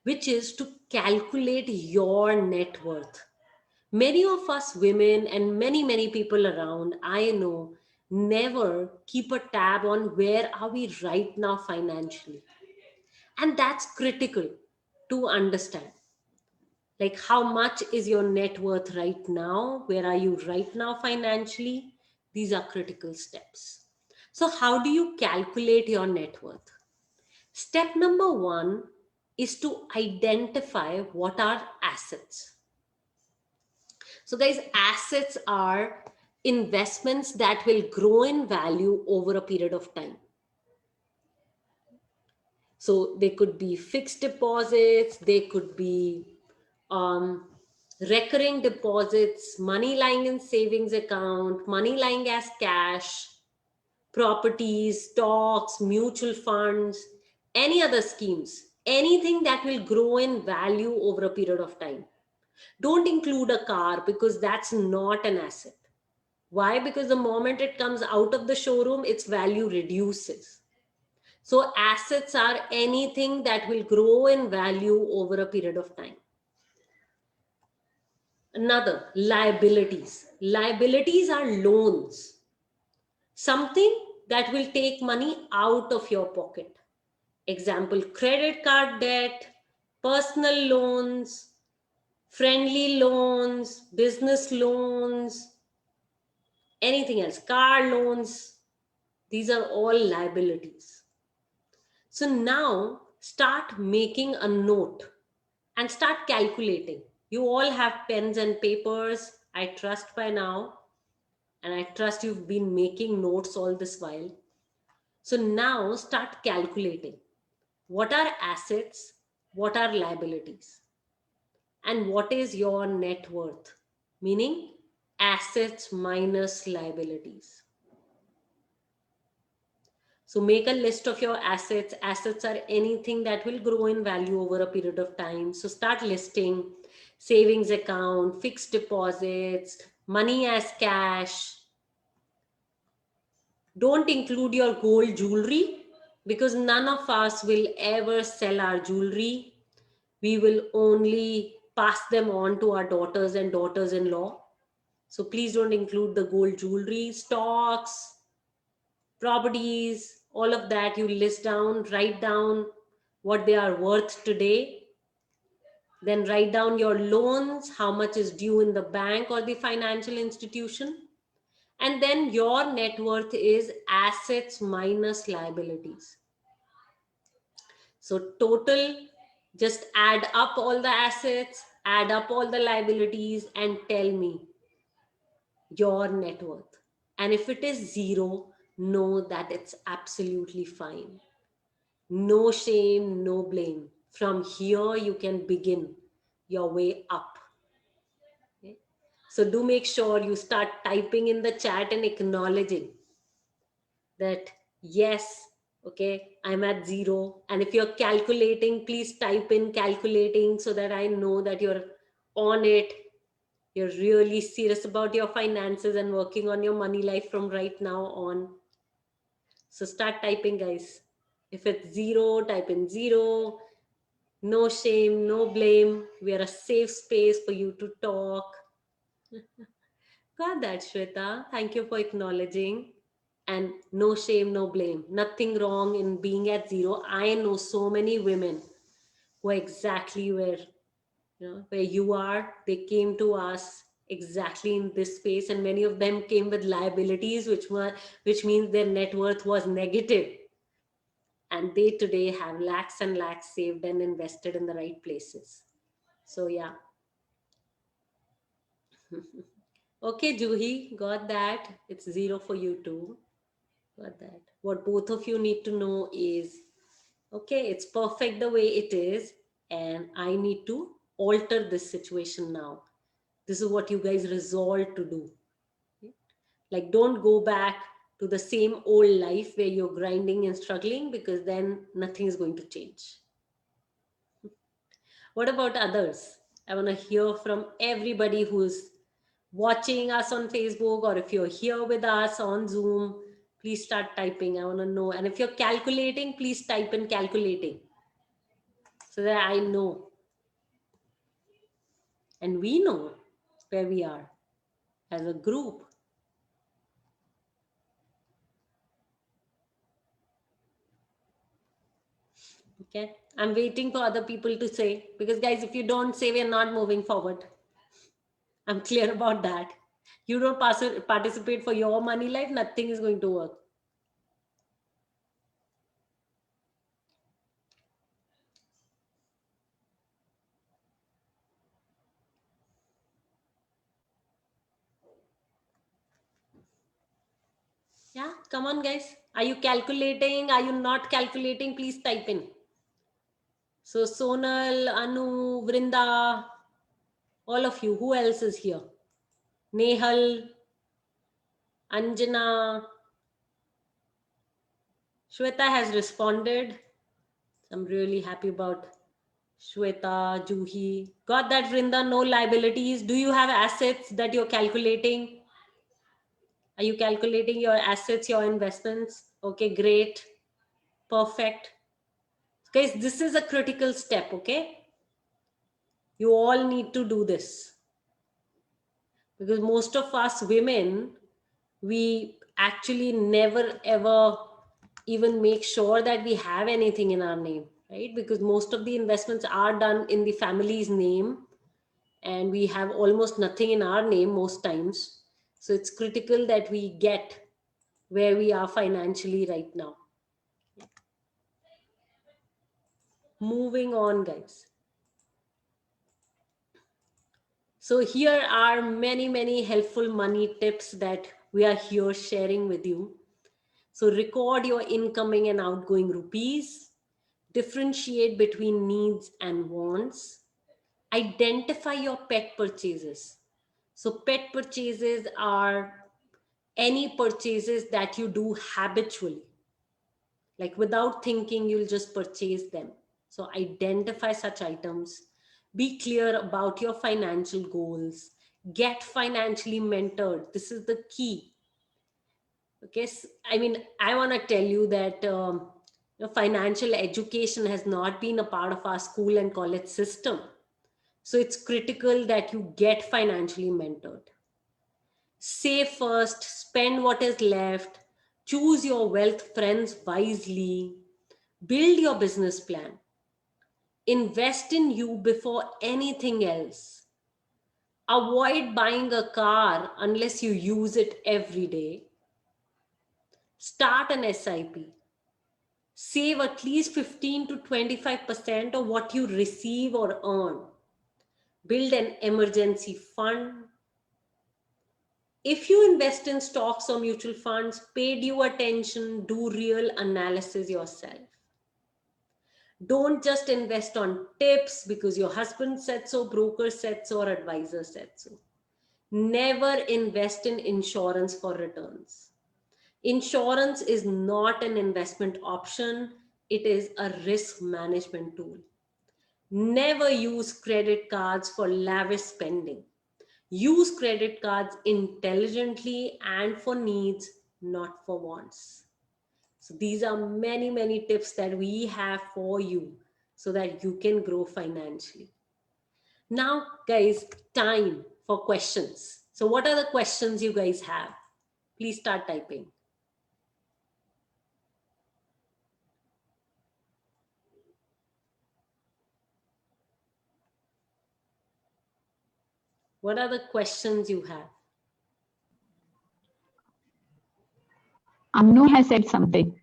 which is to calculate your net worth. Many of us women and many people around, I know, never keep a tab on where are we right now financially. And that's critical to understand. Like, how much is your net worth right now? Where are you right now financially? These are critical steps. So, how do you calculate your net worth? Step number one is to identify what are assets. So, guys, assets are investments that will grow in value over a period of time. So they could be fixed deposits, they could be um, recurring deposits, money lying in savings account, money lying as cash, properties, stocks, mutual funds, any other schemes, anything that will grow in value over a period of time. Don't include a car because that's not an asset. Why? Because the moment it comes out of the showroom, its value reduces. So assets are anything that will grow in value over a period of time. Another, liabilities. Liabilities are loans, something that will take money out of your pocket. Example, credit card debt, personal loans, friendly loans, business loans, anything else, car loans. These are all liabilities. So now start making a note and start calculating. You all have pens and papers, I trust by now, and I trust you've been making notes all this while. So now start calculating what are assets, what are liabilities, and what is your net worth, meaning assets minus liabilities. So make a list of your assets. Assets are anything that will grow in value over a period of time. So start listing savings account, fixed deposits, money as cash. Don't include your gold jewelry because none of us will ever sell our jewelry. We will only pass them on to our daughters and daughters-in-law. So please don't include the gold jewelry, stocks, properties, all of that. You list down, write down what they are worth today. Then write down your loans, how much is due in the bank or the financial institution. And then your net worth is assets minus liabilities. So total, just add up all the assets, add up all the liabilities, and tell me your net worth. And if it is zero, know that it's absolutely fine. No shame, no blame. From here, you can begin your way up. Okay? So do make sure you start typing in the chat and acknowledging that, yes, okay, I'm at zero. And if you're calculating, please type in calculating so that I know that you're on it. You're really serious about your finances and working on your money life from right now on. So start typing, guys. If it's zero, type in zero. No shame, no blame. We are a safe space for you to talk. Got that, Shweta. Thank you for acknowledging. And no shame, no blame. Nothing wrong in being at zero. I know so many women who are exactly where you are. They came to us exactly in this space, and many of them came with liabilities, which means their net worth was negative. And they today have lakhs and lakhs saved and invested in the right places. So yeah. Okay, Juhi, got that. It's zero for you too. Got that. What both of you need to know is, okay, it's perfect the way it is, and I need to alter this situation now. This is what you guys resolve to do. Okay? Like, don't go back to the same old life where you're grinding and struggling, because then nothing is going to change. What about others? I want to hear from everybody who's watching us on Facebook, or if you're here with us on Zoom, please start typing. I want to know. And if you're calculating, please type in calculating so that I know. And we know where we are as a group. Okay. I'm waiting for other people to say, because guys, if you don't say, we're not moving forward. I'm clear about that. You don't participate for your money life, nothing is going to work. Yeah, come on, guys. Are you calculating? Are you not calculating? Please type in. So, Sonal, Anu, Vrinda, all of you. Who else is here? Nehal, Anjana, Shweta has responded. I'm really happy about Shweta, Juhi. Got that, Vrinda? No liabilities. Do you have assets that you're calculating? Are you calculating your assets, your investments? Okay, great. Perfect. Guys, this is a critical step, okay? You all need to do this, because most of us women, we actually never ever even make sure that we have anything in our name, right? Because most of the investments are done in the family's name, and we have almost nothing in our name most times. So it's critical that we get where we are financially right now. Moving on, guys. So here are many, many helpful money tips that we are here sharing with you. So record your incoming and outgoing rupees, differentiate between needs and wants, identify your pet purchases. So pet purchases are any purchases that you do habitually, like without thinking, you'll just purchase them. So identify such items, be clear about your financial goals, get financially mentored. This is the key. Okay, I mean, I want to tell you that financial education has not been a part of our school and college system. So it's critical that you get financially mentored. Save first, spend what is left, choose your wealth friends wisely, build your business plan, invest in you before anything else. Avoid buying a car unless you use it every day. Start an SIP. Save at least 15 to 25% of what you receive or earn. Build an emergency fund. If you invest in stocks or mutual funds, pay due attention, do real analysis yourself. Don't just invest on tips because your husband said so, broker said so, or advisor said so. Never invest in insurance for returns. Insurance is not an investment option, it is a risk management tool. Never use credit cards for lavish spending. Use credit cards intelligently and for needs, not for wants. So these are many, many tips that we have for you so that you can grow financially. Now, guys, time for questions. So what are the questions you guys have? Please start typing. What are the questions you have? Anu has said something.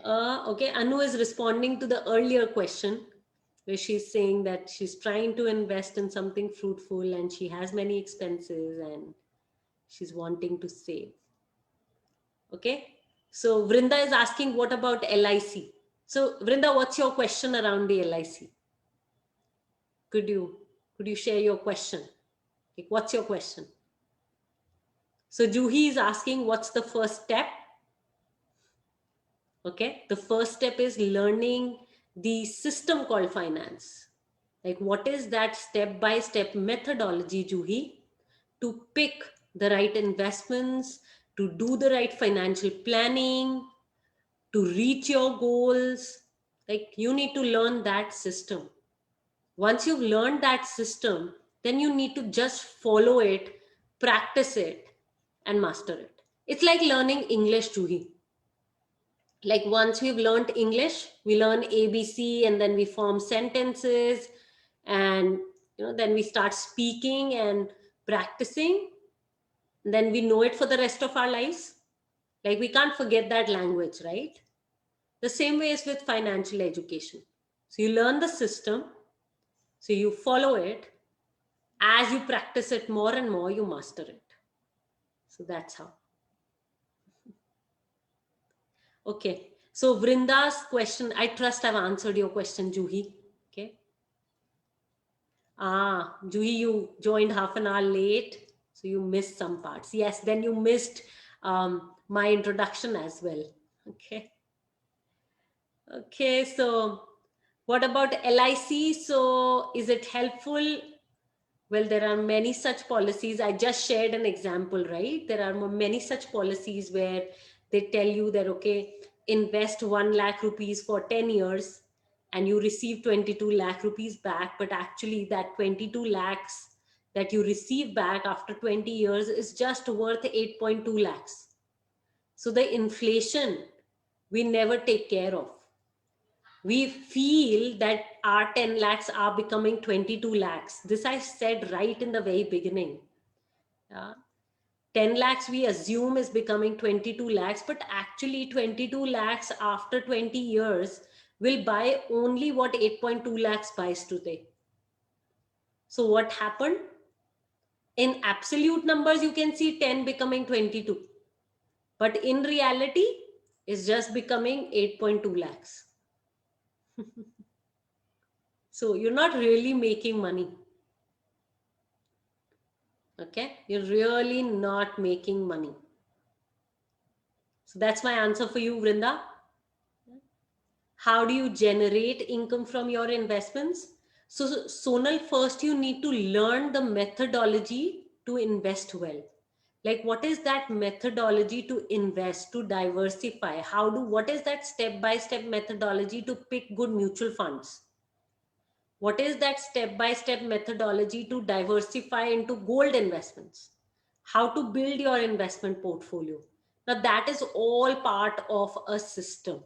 Okay, Anu is responding to the earlier question where she's saying that she's trying to invest in something fruitful and she has many expenses and she's wanting to save. Okay, so Vrinda is asking, what about LIC? So Vrinda, what's your question around the LIC? Could you share your question? Like, what's your question? So Juhi is asking, what's the first step? Okay, the first step is learning the system called finance. Like, what is that step-by-step methodology, Juhi, to pick the right investments, to do the right financial planning, to reach your goals? Like, you need to learn that system. Once you've learned that system, then you need to just follow it, practice it, and master it. It's like learning English, Juhi. Like once we've learned English, we learn ABC and then we form sentences, and then we start speaking and practicing, then we know it for the rest of our lives. Like we can't forget that language, right? The same way is with financial education. So you learn the system, so you follow it. As you practice it more and more, you master it. So that's how. Okay. So Vrinda's question, I trust I've answered your question, Juhi. Okay. Juhi, you joined half an hour late, so you missed some parts. Yes, then you missed my introduction as well. Okay. Okay, so what about LIC? So is it helpful? Well, there are many such policies. I just shared an example, right? There are many such policies where they tell you that, okay, invest 1 lakh rupees for 10 years and you receive 22 lakh rupees back. But actually, that 22 lakhs that you receive back after 20 years is just worth 8.2 lakhs. So the inflation we never take care of. We feel that our 10 lakhs are becoming 22 lakhs. This I said right in the very beginning. Yeah. 10 lakhs we assume is becoming 22 lakhs, but actually 22 lakhs after 20 years will buy only what 8.2 lakhs buys today. So what happened? In absolute numbers, you can see 10 becoming 22. But in reality, it's just becoming 8.2 lakhs. So you're not really making money. Okay, you're really not making money. So that's my answer for you, Vrinda. How do you generate income from your investments? So Sonal, first you need to learn the methodology to invest well. Like what is that methodology to invest, to diversify? What is that step by step methodology to pick good mutual funds? What is that step by step methodology to diversify into gold investments? How to build your investment portfolio? Now, that is all part of a system.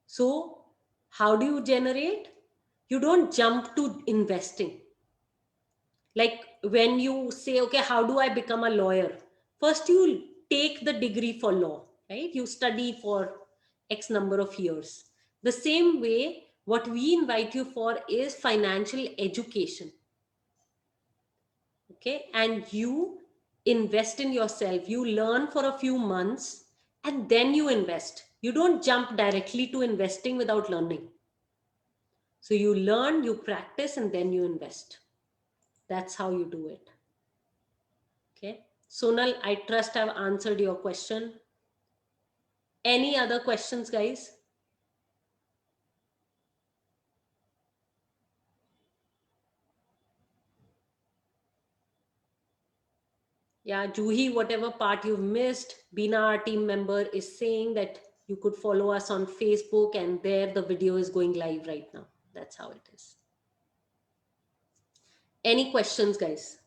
So, how do you generate? You don't jump to investing. Like when you say, okay, how do I become a lawyer? First, you take the degree for law, right? You study for X number of years. The same way, what we invite you for is financial education. Okay. And you invest in yourself. You learn for a few months and then you invest. You don't jump directly to investing without learning. So you learn, you practice, and then you invest. That's how you do it. Okay. Sonal, I trust I've answered your question. Any other questions, guys? Yeah, Juhi, whatever part you've missed, Bina, our team member, is saying that you could follow us on Facebook, and there the video is going live right now. That's how it is. Any questions, guys?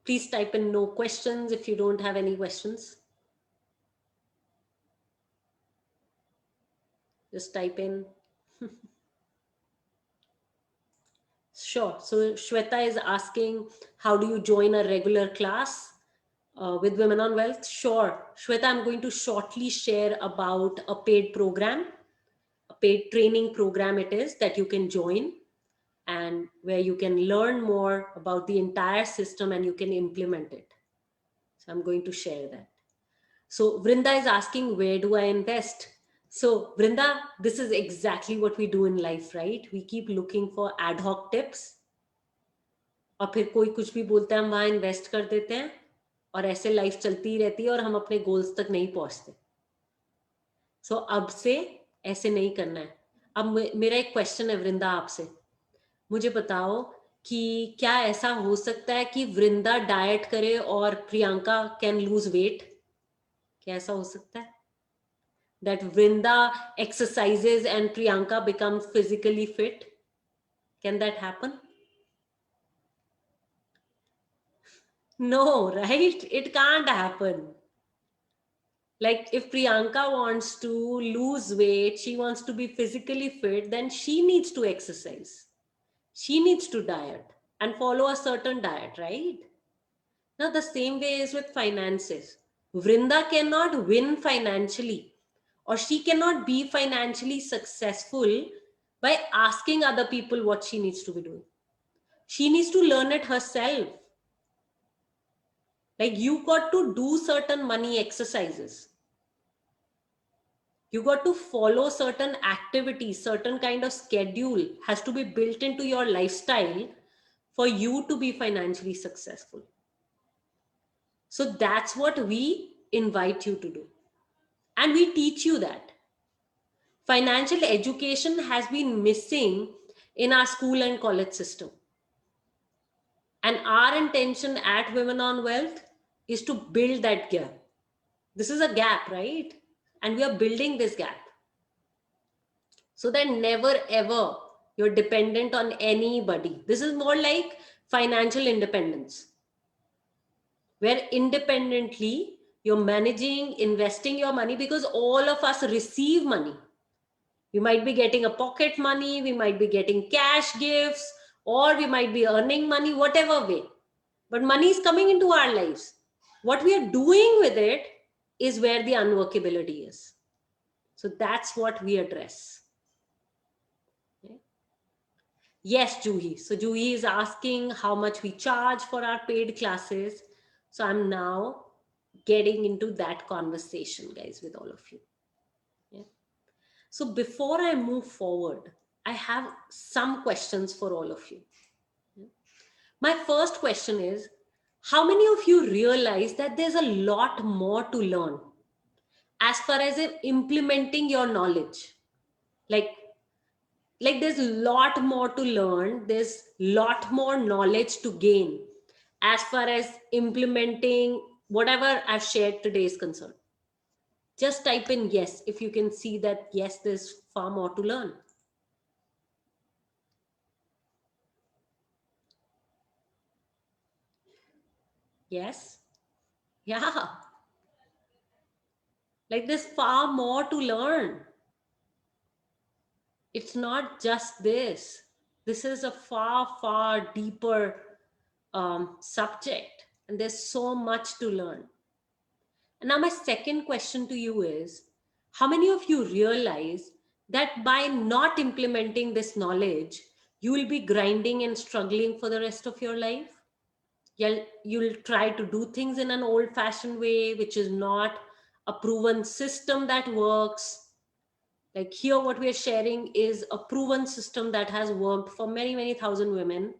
Please type in no questions if you don't have any questions. Just type in. Sure. So Shweta is asking, how do you join a regular class with Women on Wealth? Sure. Shweta, I'm going to shortly share about a paid program, a paid training program it is that you can join, and where you can learn more about the entire system and you can implement it. So I'm going to share that. So Vrinda is asking, where do I invest? So Vrinda, this is exactly what we do in life, right? We keep looking for ad hoc tips, और फिर कोई कुछ भी बोलता है हम वहां invest कर देते हैं, और ऐसे लाइफ चलती रहती है और हम अपने गोल्स तक नहीं पहुंचते. सो अब से ऐसे नहीं करना है. अब मेरा एक क्वेश्चन है वृंदा आपसे. मुझे बताओ कि क्या ऐसा हो सकता है कि वृंदा डाइट करे और प्रियंका कैन लूज वेट? क्या ऐसा हो सकता है? That Vrinda exercises and Priyanka becomes physically fit? Can that happen? No, right? It can't happen. Like if Priyanka wants to lose weight, she wants to be physically fit, then she needs to exercise. She needs to diet and follow a certain diet, right? Now, the same way is with finances. Vrinda cannot win financially, or she cannot be financially successful by asking other people what she needs to be doing. She needs to learn it herself. Like you got to do certain money exercises. You got to follow certain activities, certain kind of schedule has to be built into your lifestyle for you to be financially successful. So that's what we invite you to do. And we teach you that. Financial education has been missing in our school and college system. And our intention at Women on Wealth is to build that gap. This is a gap, right? And we are building this gap so that never ever you're dependent on anybody. This is more like financial independence, where independently you're managing, investing your money, because all of us receive money. We might be getting a pocket money, we might be getting cash gifts, or we might be earning money, whatever way. But money is coming into our lives. What we are doing with it is where the unworkability is. So that's what we address. Okay. Yes, Juhi. So Juhi is asking how much we charge for our paid classes. So I'm now getting into that conversation, guys, with all of you. Yeah. So before I move forward, I have some questions for all of you. My first question is, how many of you realize that there's a lot more to learn as far as implementing your knowledge? Like, like there's a lot more to learn. There's lot more knowledge to gain as far as implementing whatever I've shared today is concerned. Just type in yes if you can see that yes, there's far more to learn. Yes? Yeah. Like there's far more to learn. It's not just this. This is a far, far deeper subject, and there's so much to learn. And now, my second question to you is, how many of you realize that by not implementing this knowledge, you will be grinding and struggling for the rest of your life? You'll try to do things in an old fashioned way, which is not a proven system that works. Like here, what we are sharing is a proven system that has worked for many, many thousand women.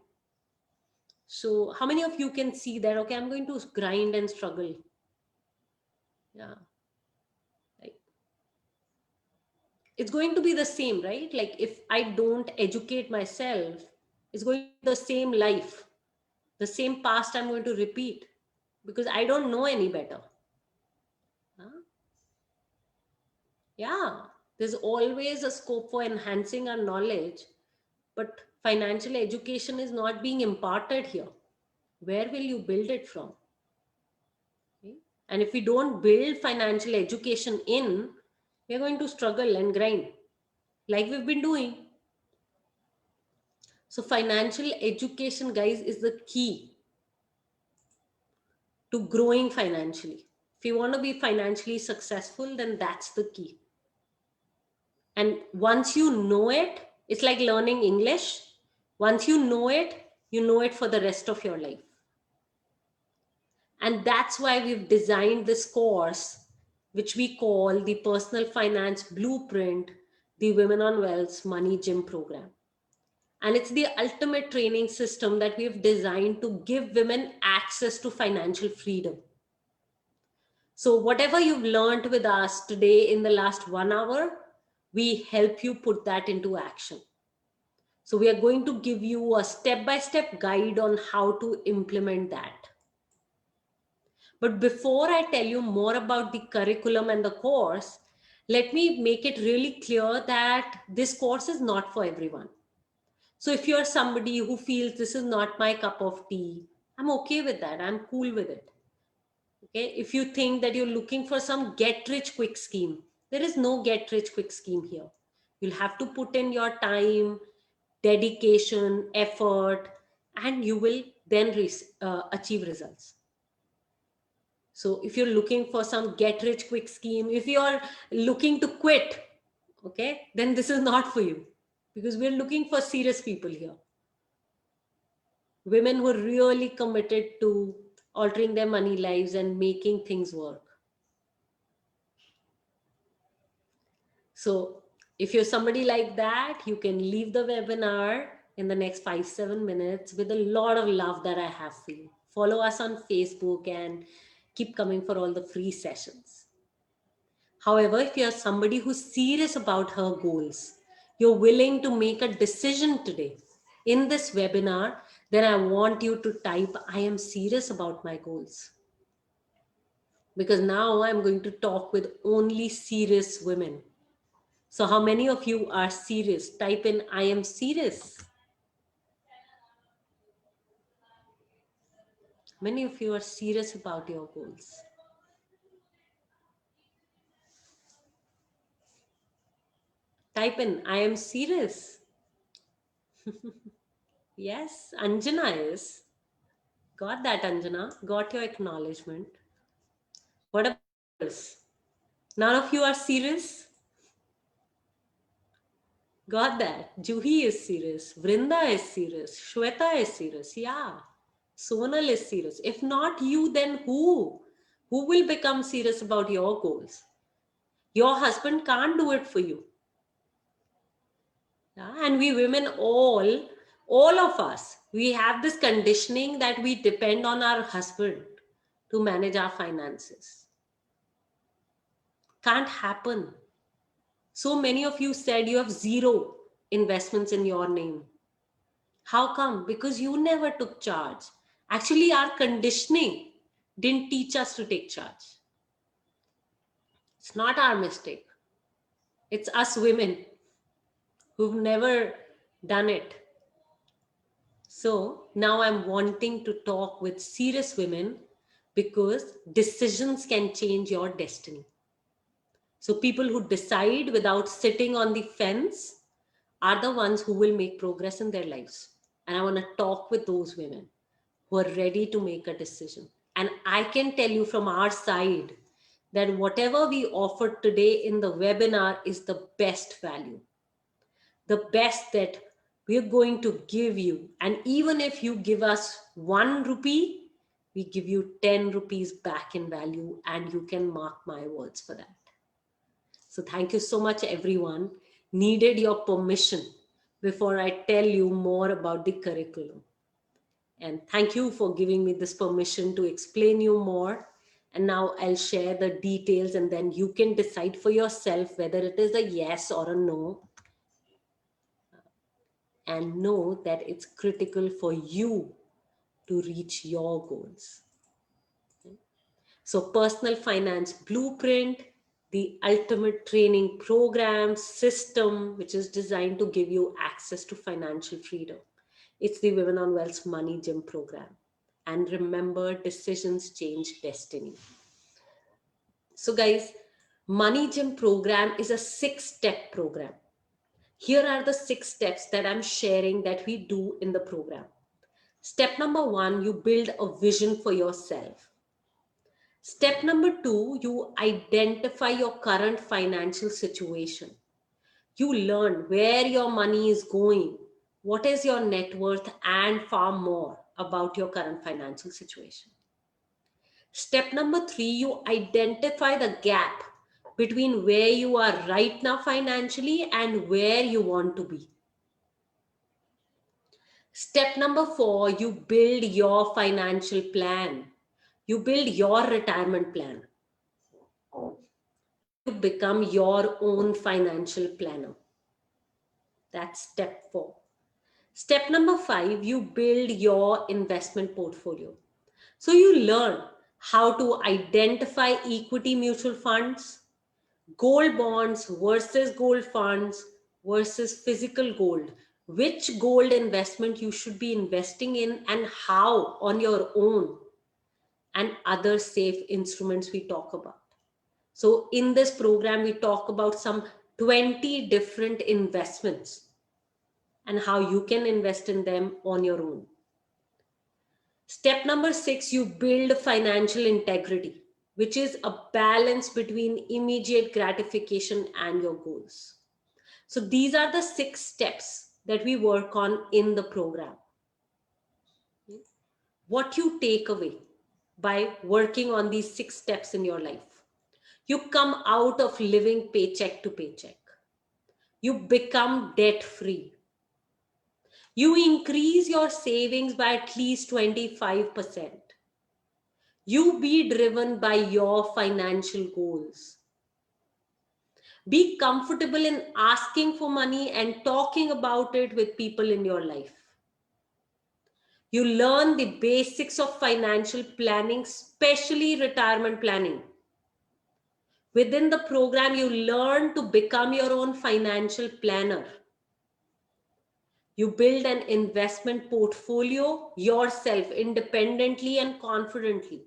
So, how many of you can see that, okay, I'm going to grind and struggle? Yeah. Like, it's going to be the same, right? Like, if I don't educate myself, it's going to be the same life, the same past I'm going to repeat because I don't know any better. Huh? Yeah. There's always a scope for enhancing our knowledge, but financial education is not being imparted here. Where will you build it from? Okay. And if we don't build financial education in, we're going to struggle and grind like we've been doing. So financial education, guys, is the key to growing financially. If you want to be financially successful, then that's the key. And once you know it, it's like learning English. Once you know it for the rest of your life. And that's why we've designed this course, which we call the Personal Finance Blueprint, the Women on Wealth's Money Gym program. And it's the ultimate training system that we've designed to give women access to financial freedom. So, whatever you've learned with us today in the last 1 hour, we help you put that into action. So, we are going to give you a step by step guide on how to implement that. But before I tell you more about the curriculum and the course, let me make it really clear that this course is not for everyone. So if you're somebody who feels this is not my cup of tea, I'm okay with that. I'm cool with it. Okay. If you think that you're looking for some get rich quick scheme, there is no get rich quick scheme here. You'll have to put in your time, dedication, effort, and you will then achieve results. So if you're looking for some get rich quick scheme, if you're looking to quit, okay, then this is not for you, because we're looking for serious people here. Women who are really committed to altering their money lives and making things work. So if you're somebody like that, you can leave the webinar in the next 5-7 minutes with a lot of love that I have for you. Follow us on Facebook and keep coming for all the free sessions. However, if you're somebody who's serious about her goals, you're willing to make a decision today in this webinar, then I want you to type, I am serious about my goals. Because now I'm going to talk with only serious women. So how many of you are serious? Type in, I am serious. Many of you are serious about your goals. Type in, I am serious. Yes, Anjana is. Got that, Anjana. Got your acknowledgement. What about others? None of you are serious? Got that. Juhi is serious. Vrinda is serious. Shweta is serious. Yeah. Sonal is serious. If not you, then who? Who will become serious about your goals? Your husband can't do it for you. Yeah? And we women all of us, we have this conditioning that we depend on our husband to manage our finances. Can't happen. So many of you said you have zero investments in your name. How come? Because you never took charge. Actually, our conditioning didn't teach us to take charge. It's not our mistake. It's us women who've never done it. So now I'm wanting to talk with serious women because decisions can change your destiny. So people who decide without sitting on the fence are the ones who will make progress in their lives. And I want to talk with those women who are ready to make a decision. And I can tell you from our side that whatever we offered today in the webinar is the best value, the best that we're going to give you. And even if you give us 1 rupee, we give you 10 rupees back in value, and you can mark my words for that. So thank you so much, everyone. Needed your permission before I tell you more about the curriculum. And thank you for giving me this permission to explain you more. And now I'll share the details, and then you can decide for yourself whether it is a yes or a no. And know that it's critical for you to reach your goals. So Personal Finance Blueprint, the ultimate training program system, which is designed to give you access to financial freedom. It's the Women on Wealth's Money Gym program. And remember, decisions change destiny. So guys, Money Gym program is a 6-step program. Here are the 6 steps that I'm sharing that we do in the program. Step number 1, you build a vision for yourself. Step number 2, you identify your current financial situation. You learn where your money is going, what is your net worth, and far more about your current financial situation. Step number 3, you identify the gap between where you are right now financially and where you want to be. Step number 4, you build your financial plan. You build your retirement plan. You become your own financial planner. That's step 4. Step number 5, you build your investment portfolio. So you learn how to identify equity mutual funds, gold bonds versus gold funds versus physical gold which gold investment you should be investing in and how on your own, and other safe instruments we talk about. So in this program, we talk about some 20 different investments and how you can invest in them on your own. Step number 6, you build financial integrity, which is a balance between immediate gratification and your goals. So these are the 6 steps that we work on in the program. What you take away by working on these 6 steps in your life: you come out of living paycheck to paycheck, you become debt free, you increase your savings by at least 25%, you be driven by your financial goals, be comfortable in asking for money and talking about it with people in your life. You learn the basics of financial planning, especially retirement planning. Within the program, you learn to become your own financial planner. You build an investment portfolio yourself independently and confidently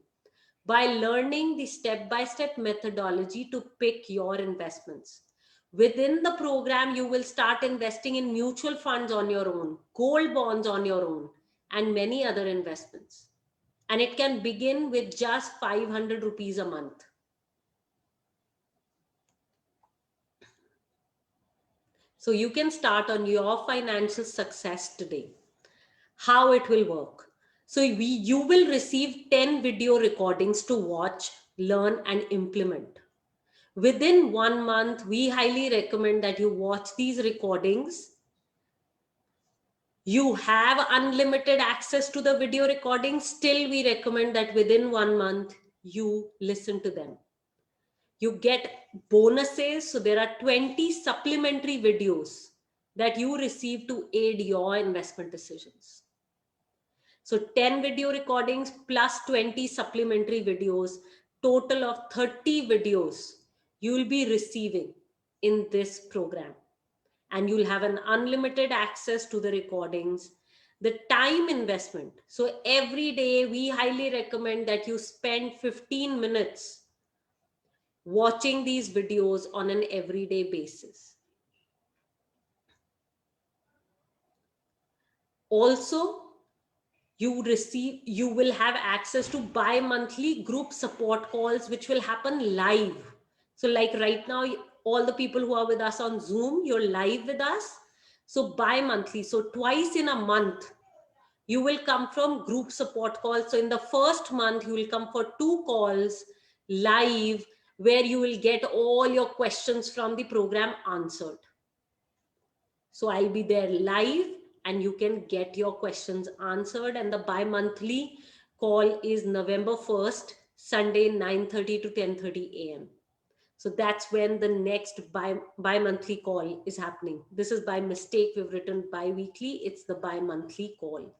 by learning the step-by-step methodology to pick your investments. Within the program, you will start investing in mutual funds on your own, gold bonds on your own, and many other investments. And it can begin with just 500 rupees a month. So you can start on your financial success today. How it will work. So you will receive 10 video recordings to watch, learn, and implement. Within 1 month, we highly recommend that you watch these recordings. You have unlimited access to the video recordings. Still, we recommend that within 1 month, you listen to them. You get bonuses. So there are 20 supplementary videos that you receive to aid your investment decisions. So 10 video recordings plus 20 supplementary videos, total of 30 videos you will be receiving in this program. And you'll have an unlimited access to the recordings. The time investment. So every day we highly recommend that you spend 15 minutes watching these videos on an everyday basis. Also, you will have access to bi-monthly group support calls, which will happen live. So like right now, all the people who are with us on Zoom, you're live with us. So bi-monthly, so twice in a month, you will come from group support calls. So in the first month, you will come for 2 calls live, where you will get all your questions from the program answered. So I'll be there live and you can get your questions answered. And the bi-monthly call is November 1st, Sunday, 9:30 to 10:30 a.m. So that's when the next bi-monthly call is happening. This is by mistake. We've written bi-weekly. It's the bi-monthly call.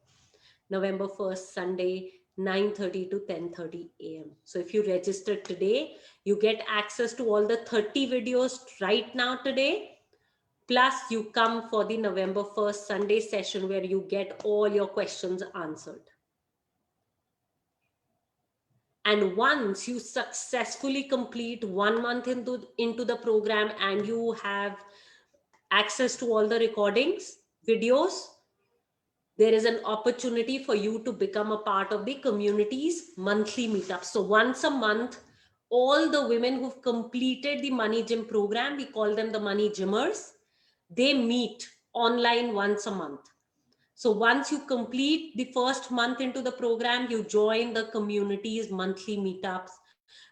November 1st, Sunday, 9:30 to 10:30 a.m. So if you register today, you get access to all the 30 videos right now today. Plus, you come for the November 1st Sunday session where you get all your questions answered. And once you successfully complete 1 month into the program and you have access to all the recordings, videos, there is an opportunity for you to become a part of the community's monthly meetup. So once a month, all the women who've completed the Money Gym program, we call them the Money Gymmers, they meet online once a month. So once you complete the first month into the program, you join the community's monthly meetups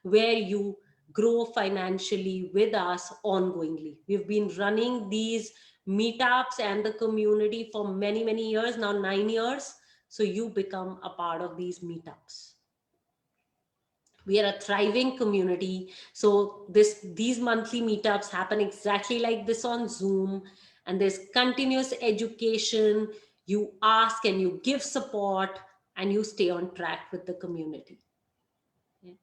where you grow financially with us ongoingly. We've been running these meetups and the community for many, many years, now 9 years. So you become a part of these meetups. We are a thriving community. So these monthly meetups happen exactly like this on Zoom, and there's continuous education. You ask and you give support and you stay on track with the community. Yeah.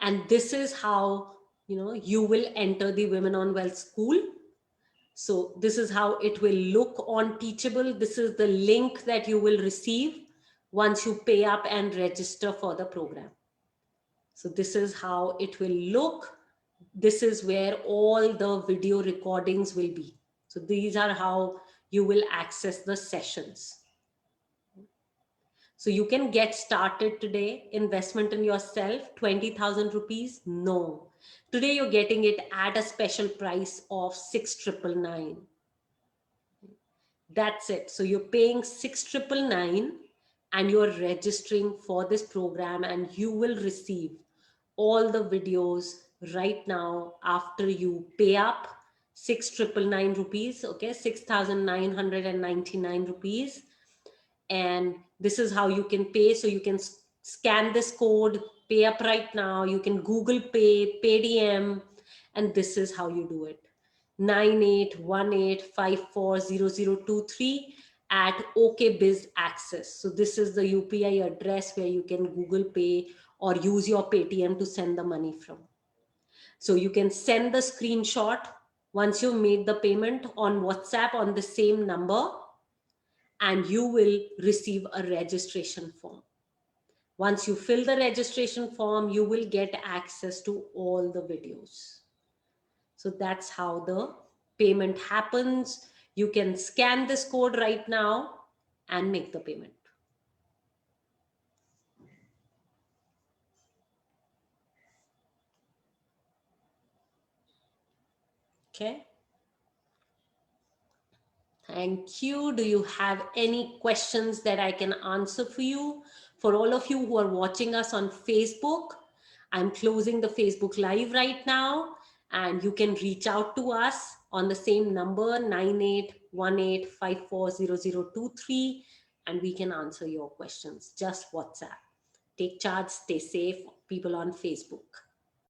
And this is how you will enter the Women on Wealth School. So this is how it will look on Teachable. This is the link that you will receive once you pay up and register for the program. So this is how it will look. This is where all the video recordings will be. So these are how you will access the sessions. So you can get started today. Investment in yourself, 20,000 rupees? No. Today you're getting it at a special price of 6,999. That's it. So you're paying 6,999 and you're registering for this program, and you will receive all the videos right now after you pay up 6,999 rupees. Okay, 6,999 rupees. And this is how you can pay. So you can scan this code, pay up right now. You can Google Pay, Paytm, and this is how you do it. 9818540023 at OKBiz Access. So this is the UPI address where you can Google Pay or use your Paytm to send the money from. So you can send the screenshot once you made the payment on WhatsApp on the same number, and you will receive a registration form. Once you fill the registration form, you will get access to all the videos. So that's how the payment happens. You can scan this code right now and make the payment. Okay. Thank you. Do you have any questions that I can answer for you? For all of you who are watching us on Facebook, I'm closing the Facebook Live right now, and you can reach out to us on the same number, 9818540023, and we can answer your questions. Just WhatsApp. Take charge, stay safe, people on Facebook.